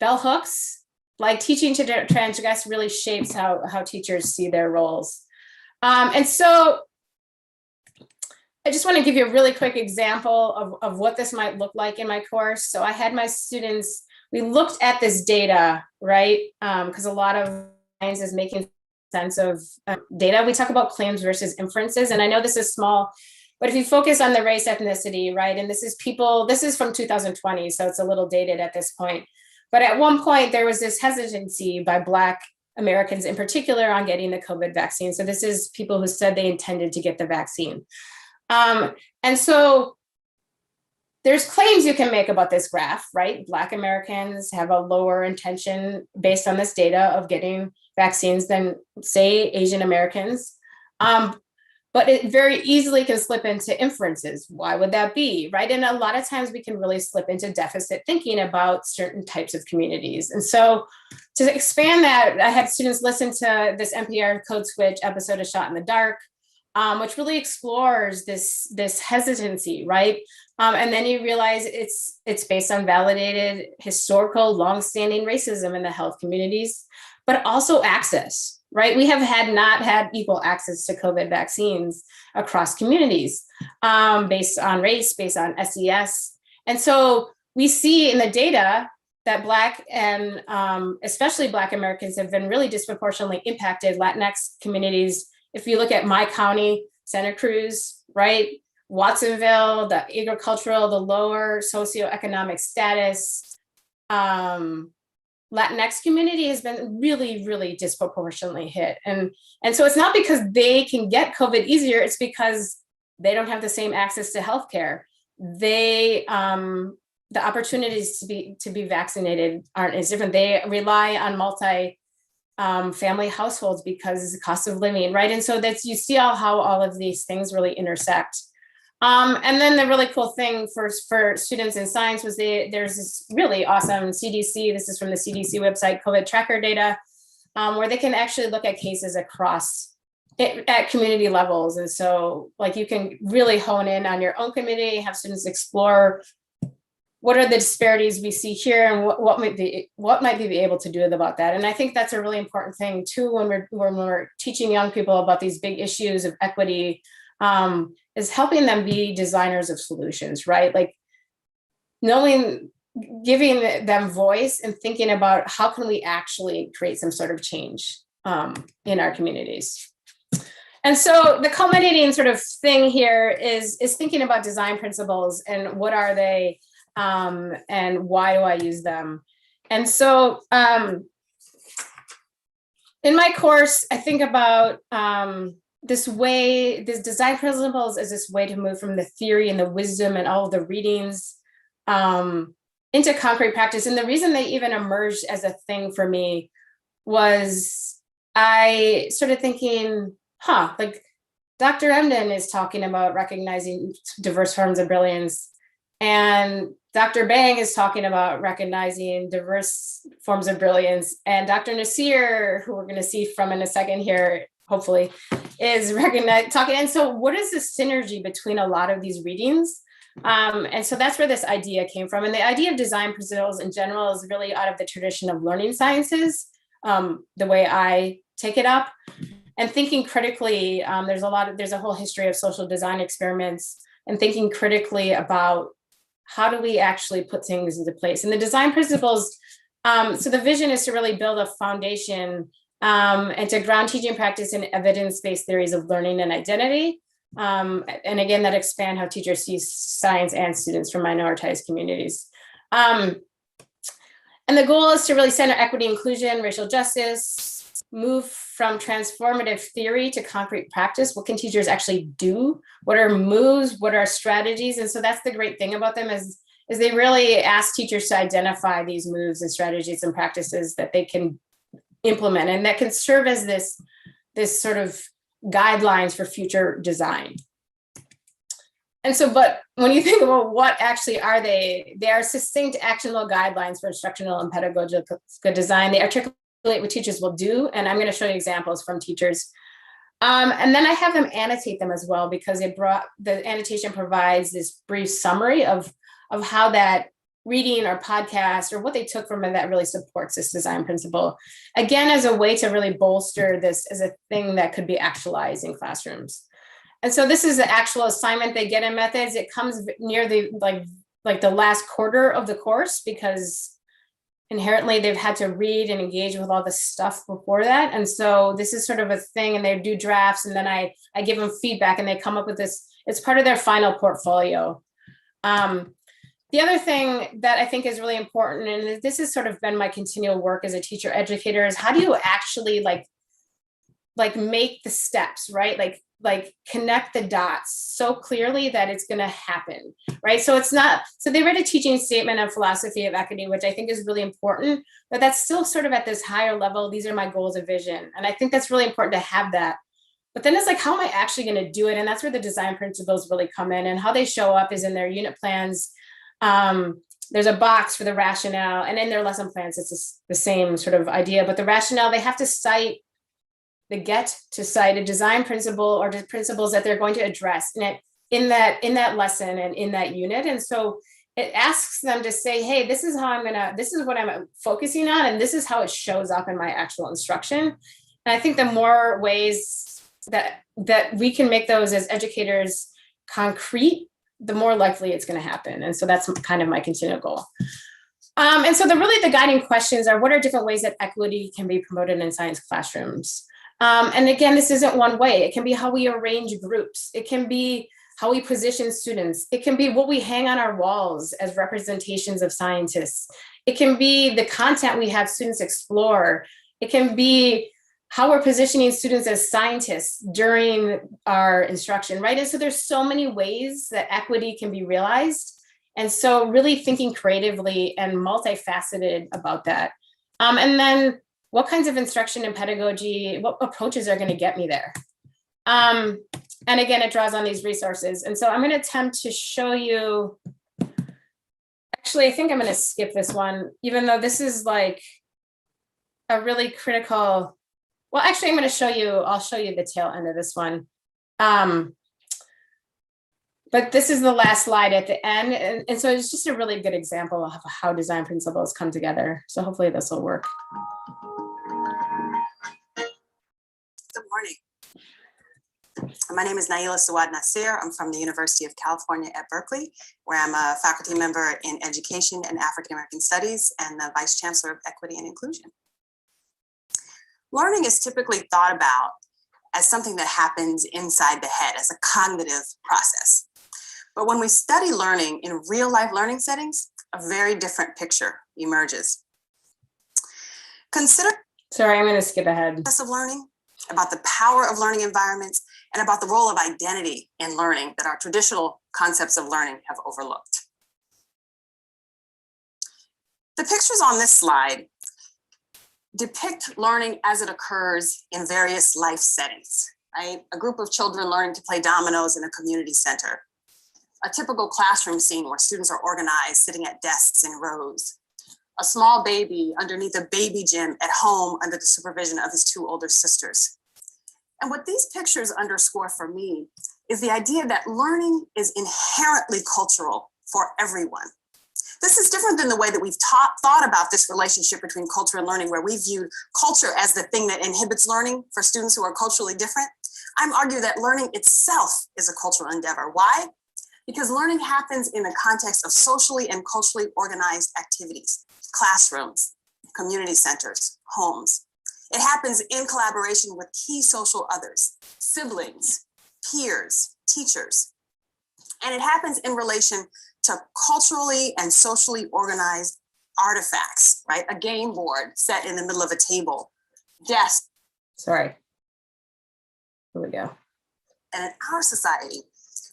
Speaker 3: hooks, like teaching to transgress really shapes how teachers see their roles. And so I just want to give you a really quick example of what this might look like in my course. So I had my students, we looked at this data, right? Because a lot of science is making sense of data. We talk about claims versus inferences. And I know this is small, but if you focus on the race ethnicity, right? And this is from 2020, so it's a little dated at this point. But at one point, there was this hesitancy by Black Americans in particular on getting the COVID vaccine. So this is people who said they intended to get the vaccine. And so there's claims you can make about this graph, right? Black Americans have a lower intention based on this data of getting vaccines than, say, Asian Americans. But it very easily can slip into inferences. Why would that be, right? And a lot of times we can really slip into deficit thinking about certain types of communities. And so to expand that, I had students listen to this NPR Code Switch episode, A Shot in the Dark, which really explores this hesitancy, right? And then you realize it's based on validated historical longstanding racism in the health communities, but also access, right? We have not had equal access to COVID vaccines across communities based on race, based on SES. And so we see in the data that Black and especially Black Americans have been really disproportionately impacted. Latinx communities, if you look at my county, Santa Cruz, right? Watsonville, the agricultural, the lower socioeconomic status, Latinx community has been really, really disproportionately hit. And so it's not because they can get COVID easier, it's because they don't have the same access to healthcare. The opportunities to be vaccinated aren't as different. They rely on family households because the cost of living, right? And so you see how all of these things really intersect. And then the really cool thing for students in science was there's this really awesome CDC, this is from the CDC website, COVID tracker data, where they can actually look at cases at community levels. And so like you can really hone in on your own community, have students explore what are the disparities we see here and what might be able to do about that. And I think that's a really important thing too when we're teaching young people about these big issues of equity, is helping them be designers of solutions, right? Like giving them voice and thinking about how can we actually create some sort of change in our communities. And so the culminating sort of thing here is thinking about design principles and what are they, and why do I use them? And so in my course, I think about this design principles as this way to move from the theory and the wisdom and all of the readings into concrete practice. And the reason they even emerged as a thing for me was I started thinking, like Dr. Emden is talking about recognizing diverse forms of brilliance. And Dr. Bang is talking about recognizing diverse forms of brilliance. And Dr. Nasir, who we're going to see from in a second here, hopefully, is talking. And so what is the synergy between a lot of these readings? And so that's where this idea came from. And the idea of design principles in general is really out of the tradition of learning sciences, the way I take it up. And thinking critically, there's a whole history of social design experiments and thinking critically about how do we actually put things into place. And the design principles, so the vision is to really build a foundation and to ground teaching practice in evidence-based theories of learning and identity. And again, that expand how teachers see science and students from minoritized communities. And the goal is to really center equity, inclusion, racial justice, move from transformative theory to concrete practice. What can teachers actually do? What are moves? What are strategies? And so that's the great thing about them is they really ask teachers to identify these moves and strategies and practices that they can implement and that can serve as this sort of guidelines for future design. And so, but when you think about what actually are they are succinct actionable guidelines for instructional and pedagogical design. They articulate what teachers will do. And I'm going to show you examples from teachers. And then I have them annotate them as well, because the annotation provides this brief summary of how that reading or podcast or what they took from it that really supports this design principle. Again, as a way to really bolster this as a thing that could be actualized in classrooms. And so this is the actual assignment they get in methods. It comes near the like the last quarter of the course, because inherently they've had to read and engage with all the stuff before that. And so this is sort of a thing, and they do drafts, and then I give them feedback and they come up with this. It's part of their final portfolio. The other thing that I think is really important, and this has sort of been my continual work as a teacher educator, is how do you actually like make the steps, right? Like connect the dots so clearly that it's going to happen, right? So it's not, so they read a teaching statement and philosophy of equity, which I think is really important, but that's still sort of at this higher level. These are my goals of vision. And I think that's really important to have that. But then it's like, how am I actually going to do it? And that's where the design principles really come in, and how they show up is in their unit plans. There's a box for the rationale, and in their lesson plans, it's the same sort of idea, but the rationale, they have to cite a design principle or the principles that they're going to address in that lesson and in that unit. And so it asks them to say, hey, this is what I'm focusing on, and this is how it shows up in my actual instruction. And I think the more ways that we can make those as educators concrete, the more likely it's going to happen. And so that's kind of my continual goal. And so the guiding questions are, what are different ways that equity can be promoted in science classrooms? And again, this isn't one way. It can be how we arrange groups. It can be how we position students. It can be what we hang on our walls as representations of scientists. It can be the content we have students explore. It can be how we're positioning students as scientists during our instruction, right? And so there's so many ways that equity can be realized. And so really thinking creatively and multifaceted about that. And then what kinds of instruction and pedagogy, what approaches are going to get me there? And again, it draws on these resources. And so I'm going to attempt to show you, actually, I think I'm going to skip this one, even though this is like a really critical, well, actually, I'm going to show you, I'll show you the tail end of this one. But this is the last slide at the end. And so it's just a really good example of how design principles come together. So hopefully this will work.
Speaker 6: Good morning. My name is Naila Sawad Nasir. I'm from the University of California at Berkeley, where I'm a faculty member in education and African American studies and the Vice Chancellor of Equity and Inclusion. Learning is typically thought about as something that happens inside the head, as a cognitive process. But when we study learning in real life learning settings, a very different picture emerges. Consider,
Speaker 3: sorry, I'm going to skip ahead.
Speaker 6: Of learning, about the power of learning environments, and about the role of identity in learning that our traditional concepts of learning have overlooked. The pictures on this slide depict learning as it occurs in various life settings, right? A group of children learning to play dominoes in a community center. A typical classroom scene where students are organized, sitting at desks in rows. A small baby underneath a baby gym at home under the supervision of his 2 older sisters. And what these pictures underscore for me is the idea that learning is inherently cultural for everyone. This is different than the way that we've thought about this relationship between culture and learning, where we viewed culture as the thing that inhibits learning for students who are culturally different. I'm arguing that learning itself is a cultural endeavor. Why? Because learning happens in the context of socially and culturally organized activities, classrooms, community centers, homes. It happens in collaboration with key social others, siblings, peers, teachers. And it happens in relation to culturally and socially organized artifacts, right? A game board set in the middle of a table, desk. Sorry. Here we go. And in our society,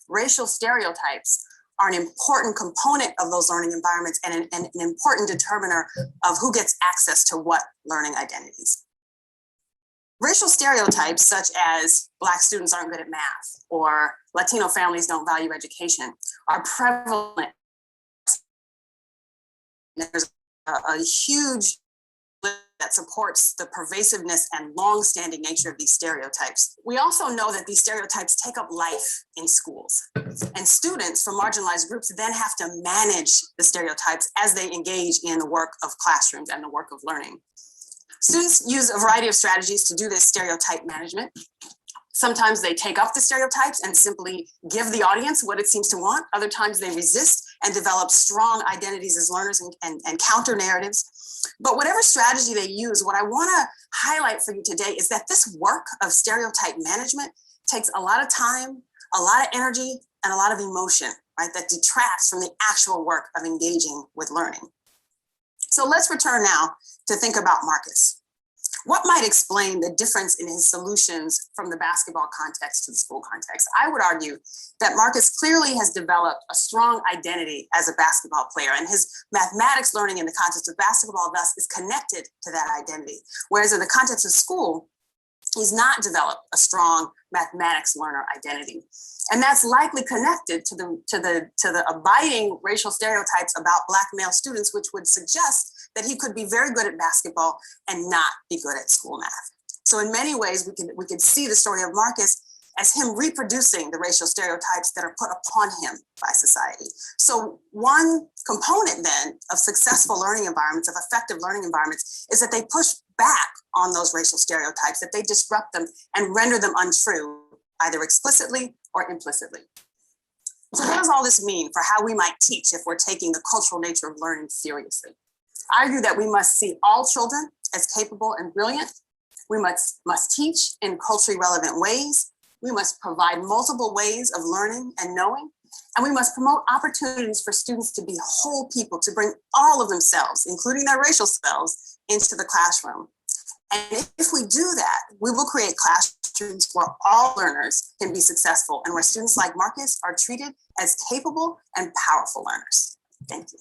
Speaker 6: racial stereotypes are an important component of those learning environments and an important determiner of who gets access to what learning identities. Racial stereotypes such as Black students aren't good at math or Latino families don't value education are prevalent. There's a huge that supports the pervasiveness and long-standing nature of these stereotypes. We also know that these stereotypes take up life in schools, and students from marginalized groups then have to manage the stereotypes as they engage in the work of classrooms and the work of learning. Students use a variety of strategies to do this stereotype management. Sometimes they take up the stereotypes and simply give the audience what it seems to want. Other times they resist and develop strong identities as learners and counter narratives. But whatever strategy they use, what I want to highlight for you today is that this work of stereotype management takes a lot of time, a lot of energy, and a lot of emotion, right? That detracts from the actual work of engaging with learning. So let's return now to think about Marcus. What might explain the difference in his solutions from the basketball context to the school context? I would argue that Marcus clearly has developed a strong identity as a basketball player, and his mathematics learning in the context of basketball thus is connected to that identity. Whereas in the context of school, he's not developed a strong mathematics learner identity. And that's likely connected to the abiding racial stereotypes about Black male students, which would suggest that he could be very good at basketball and not be good at school math. So in many ways, we could see the story of Marcus as him reproducing the racial stereotypes that are put upon him by society. So one component then of successful learning environments, of effective learning environments, is that they push back on those racial stereotypes, that they disrupt them and render them untrue, either explicitly or implicitly. So what does all this mean for how we might teach if we're taking the cultural nature of learning seriously? I argue that we must see all children as capable and brilliant. We must teach in culturally relevant ways. We must provide multiple ways of learning and knowing. And we must promote opportunities for students to be whole people, to bring all of themselves, including their racial selves, into the classroom. And if we do that, we will create classrooms where all learners can be successful and where students like Marcus are treated as capable and powerful learners. Thank you.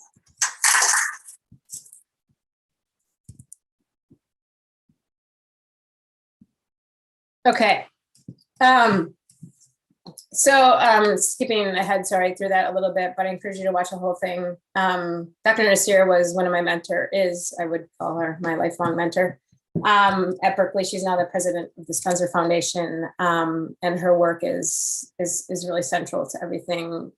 Speaker 3: Okay. Skipping ahead, sorry, through that a little bit, but I encourage you to watch the whole thing. Dr. Nasir was one of my I would call her my lifelong mentor. At Berkeley, she's now the president of the Spencer Foundation, and her work is really central to everything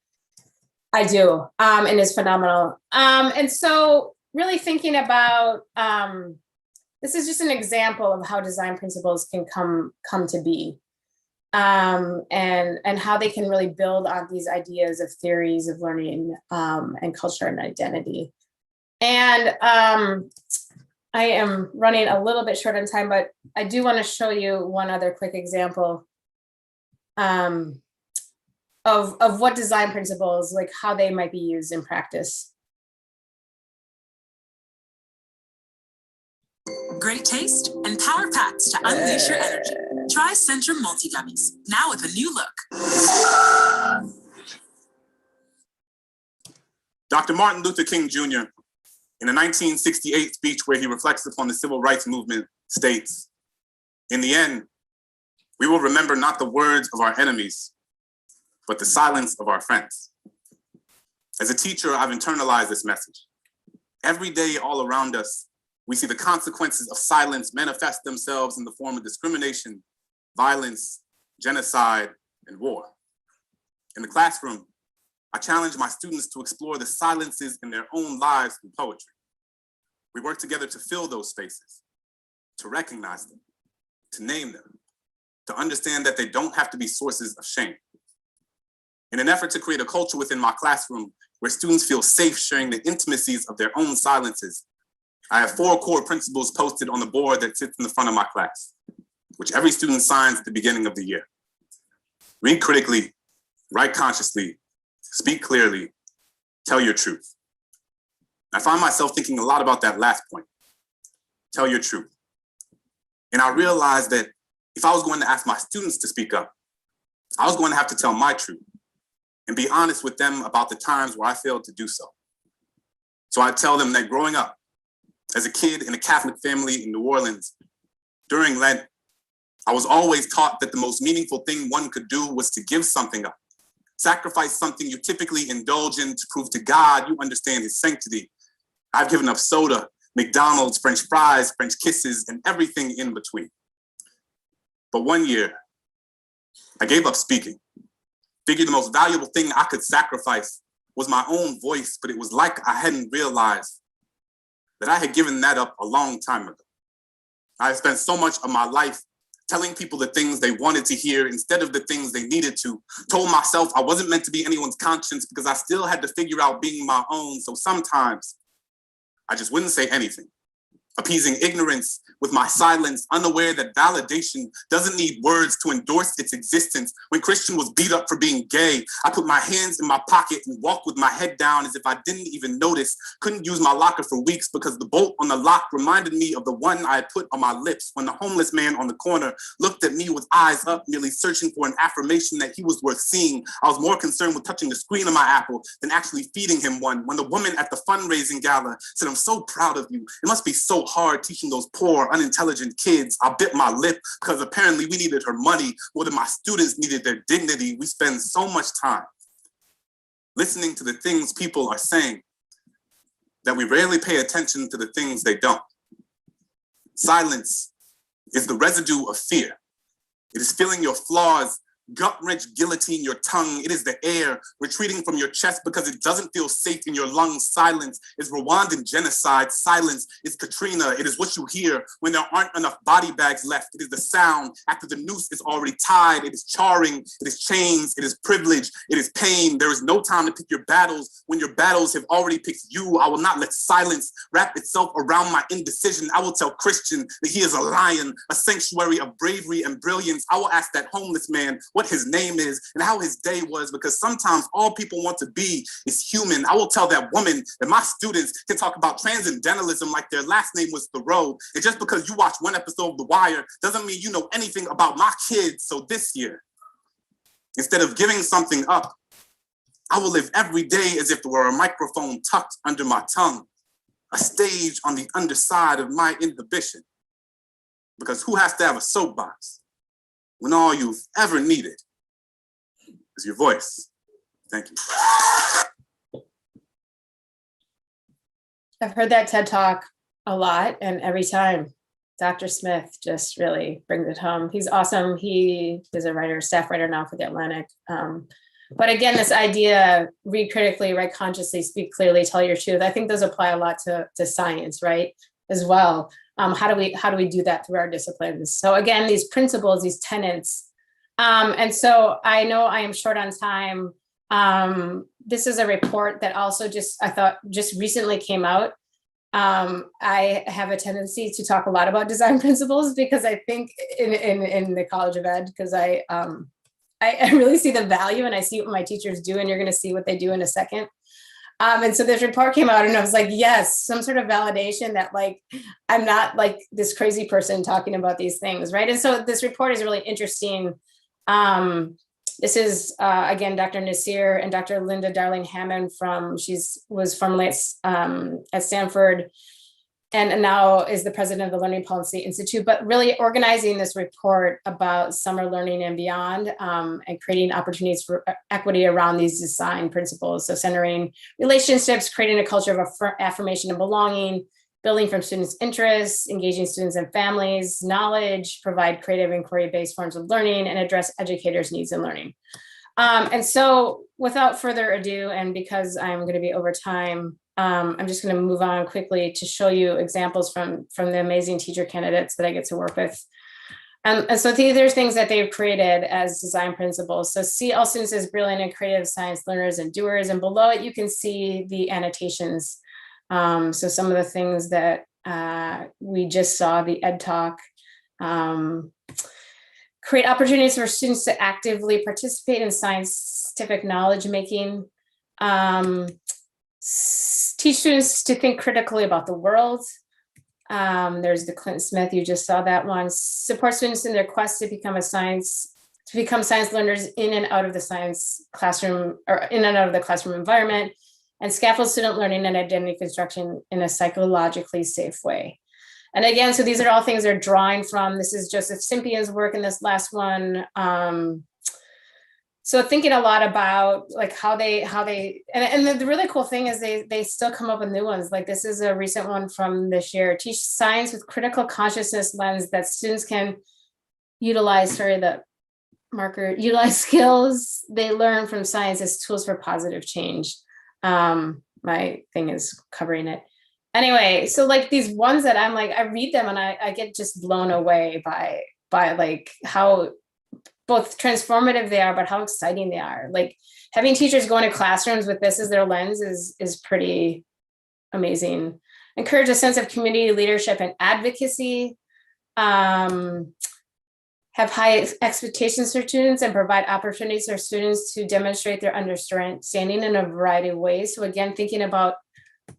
Speaker 3: I do, and is phenomenal. And so really thinking about, this is just an example of how design principles can come to be, and how they can really build on these ideas of theories of learning and culture and identity. And I am running a little bit short on time, but I do want to show you one other quick example of what design principles, like how they might be used in practice.
Speaker 4: Great taste and power packs to unleash your energy. Try Centrum Multi-Gummies, now with a new look.
Speaker 7: Dr. Martin Luther King Jr., in a 1968 speech where he reflects upon the civil rights movement, states, "In the end, we will remember not the words of our enemies, but the silence of our friends." As a teacher, I've internalized this message. Every day, all around us, we see the consequences of silence manifest themselves in the form of discrimination, violence, genocide, and war. In the classroom, I challenge my students to explore the silences in their own lives through poetry. We work together to fill those spaces, to recognize them, to name them, to understand that they don't have to be sources of shame. In an effort to create a culture within my classroom where students feel safe sharing the intimacies of their own silences, I have 4 core principles posted on the board that sits in the front of my class, which every student signs at the beginning of the year. Read critically, write consciously, speak clearly, tell your truth. I find myself thinking a lot about that last point, tell your truth. And I realized that if I was going to ask my students to speak up, I was going to have to tell my truth and be honest with them about the times where I failed to do so. So I tell them that growing up as a kid in a Catholic family in New Orleans, during Lent, I was always taught that the most meaningful thing one could do was to give something up, sacrifice something you typically indulge in to prove to God you understand his sanctity. I've given up soda, McDonald's, French fries, French kisses, and everything in between. But one year, I gave up speaking. Figured the most valuable thing I could sacrifice was my own voice, but it was like I hadn't realized that I had given that up a long time ago. I had spent so much of my life telling people the things they wanted to hear instead of the things they needed to. Told myself I wasn't meant to be anyone's conscience because I still had to figure out being my own. So sometimes I just wouldn't say anything, appeasing ignorance with my silence, unaware that validation doesn't need words to endorse its existence. When Christian was beat up for being gay, I put my hands in my pocket and walked with my head down as if I didn't even notice. Couldn't use my locker for weeks because the bolt on the lock reminded me of the one I had put on my lips when the homeless man on the corner looked at me with eyes up, merely searching for an affirmation that he was worth seeing. I was more concerned with touching the screen of my Apple than actually feeding him one. When the woman at the fundraising gala said, "I'm so proud of you. It must be so hard teaching those poor, unintelligent kids," I bit my lip because apparently we needed her money more than my students needed their dignity. We spend so much time listening to the things people are saying that we rarely pay attention to the things they don't. Silence is the residue of fear. It is feeling your flaws gut-wrench guillotine your tongue. It is the air retreating from your chest because it doesn't feel safe in your lungs. Silence is Rwandan genocide. Silence is Katrina. It is what you hear when there aren't enough body bags left. It is the sound after the noose is already tied. It is charring. It is chains. It is privilege. It is pain. There is no time to pick your battles when your battles have already picked you. I will not let silence wrap itself around my indecision. I will tell Christian that he is a lion, a sanctuary of bravery and brilliance. I will ask that homeless man what his name is and how his day was, because sometimes all people want to be is human. I will tell that woman that my students can talk about transcendentalism like their last name was Thoreau. And just because you watch one episode of The Wire doesn't mean you know anything about my kids. So this year, instead of giving something up, I will live every day as if there were a microphone tucked under my tongue, a stage on the underside of my inhibition. Because who has to have a soapbox when all you've ever needed is your voice? Thank you.
Speaker 3: I've heard that TED Talk a lot, and every time Dr. Smith just really brings it home. He's awesome. He is a writer, staff writer now for The Atlantic. But again, this idea, read critically, write consciously, speak clearly, tell your truth. I think those apply a lot to science, right, as well. How do we do that through our disciplines? So again, these principles, these tenets. And so I know I am short on time. This is a report that also I thought just recently came out. I have a tendency to talk a lot about design principles because I think in the College of Ed, because I really see the value and I see what my teachers do, and you're going to see what they do in a second. And so this report came out and I was like, yes, some sort of validation that like, I'm not like this crazy person talking about these things, right? And so this report is really interesting. This is, again, Dr. Nasir and Dr. Linda Darling Hammond was formerly at Stanford. and now is the president of the Learning Policy Institute, but really organizing this report about summer learning and beyond, and creating opportunities for equity around these design principles. So centering relationships, creating a culture of affirmation and belonging, building from students' interests, engaging students and families, knowledge, provide creative inquiry-based forms of learning, and address educators' needs in learning. And so without further ado, and because I'm going to be over time, I'm just going to move on quickly to show you examples from the amazing teacher candidates that I get to work with. And so these are things that they've created as design principles. So see all students as brilliant and creative science learners and doers. And below it, you can see the annotations. So some of the things that we just saw, the Ed Talk, create opportunities for students to actively participate in scientific knowledge making, teach students to think critically about the world. There's the Clinton Smith, you just saw that one. Support students in their quest to become science learners in and out of the science classroom, or in and out of the classroom environment, and scaffold student learning and identity construction in a psychologically safe way. And again, so these are all things they're drawing from. This is Joseph Simpian's work in this last one. So thinking a lot about like how they, and the really cool thing is they still come up with new ones. Like this is a recent one from this year. Teach science with critical consciousness lens that students can utilize skills they learn from science as tools for positive change. My thing is covering it. Anyway, so like these ones that I'm like, I read them and I get just blown away by like how both transformative they are, but how exciting they are. Like having teachers go into classrooms with this as their lens is pretty amazing. Encourage a sense of community leadership and advocacy. Have high expectations for students and provide opportunities for students to demonstrate their understanding in a variety of ways. So again, thinking about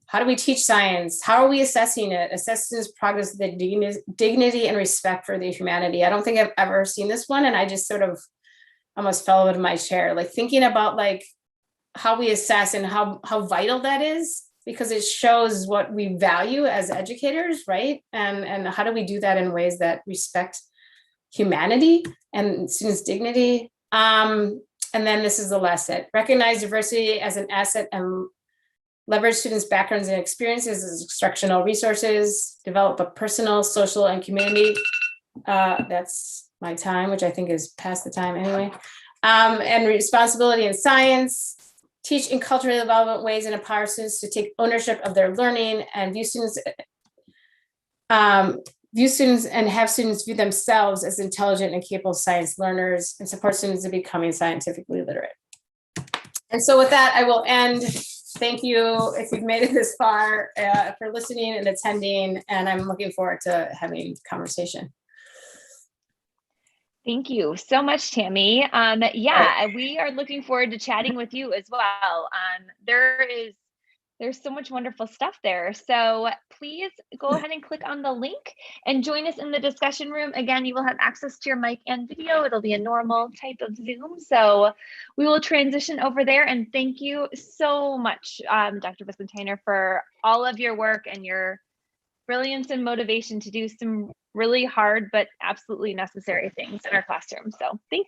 Speaker 3: how do we teach science? How are we assessing it? Assess students' progress with the dignity and respect for the humanity. I don't think I've ever seen this one, and I just sort of almost fell out of my chair, like thinking about like how we assess and how vital that is, because it shows what we value as educators, right? And how do we do that in ways that respect humanity and students' dignity? And then this is the last set. Recognize diversity as an asset and leverage students' backgrounds and experiences as instructional resources, develop a personal, social, and community. That's my time, which I think is past the time anyway. And responsibility in science, teach in culturally relevant ways and empower students to take ownership of their learning and view students and have students view themselves as intelligent and capable science learners, and support students in becoming scientifically literate. And so with that, I will end. Thank you if you've made it this far for listening and attending, and I'm looking forward to having conversation.
Speaker 2: Thank you so much, Tammy. Yeah, we are looking forward to chatting with you as well. There's so much wonderful stuff there. So please go ahead and click on the link and join us in the discussion room. Again, you will have access to your mic and video. It'll be a normal type of Zoom. So we will transition over there. And thank you so much, Dr. Bissentiner, for all of your work and your brilliance and motivation to do some really hard but absolutely necessary things in our classroom. So thank you.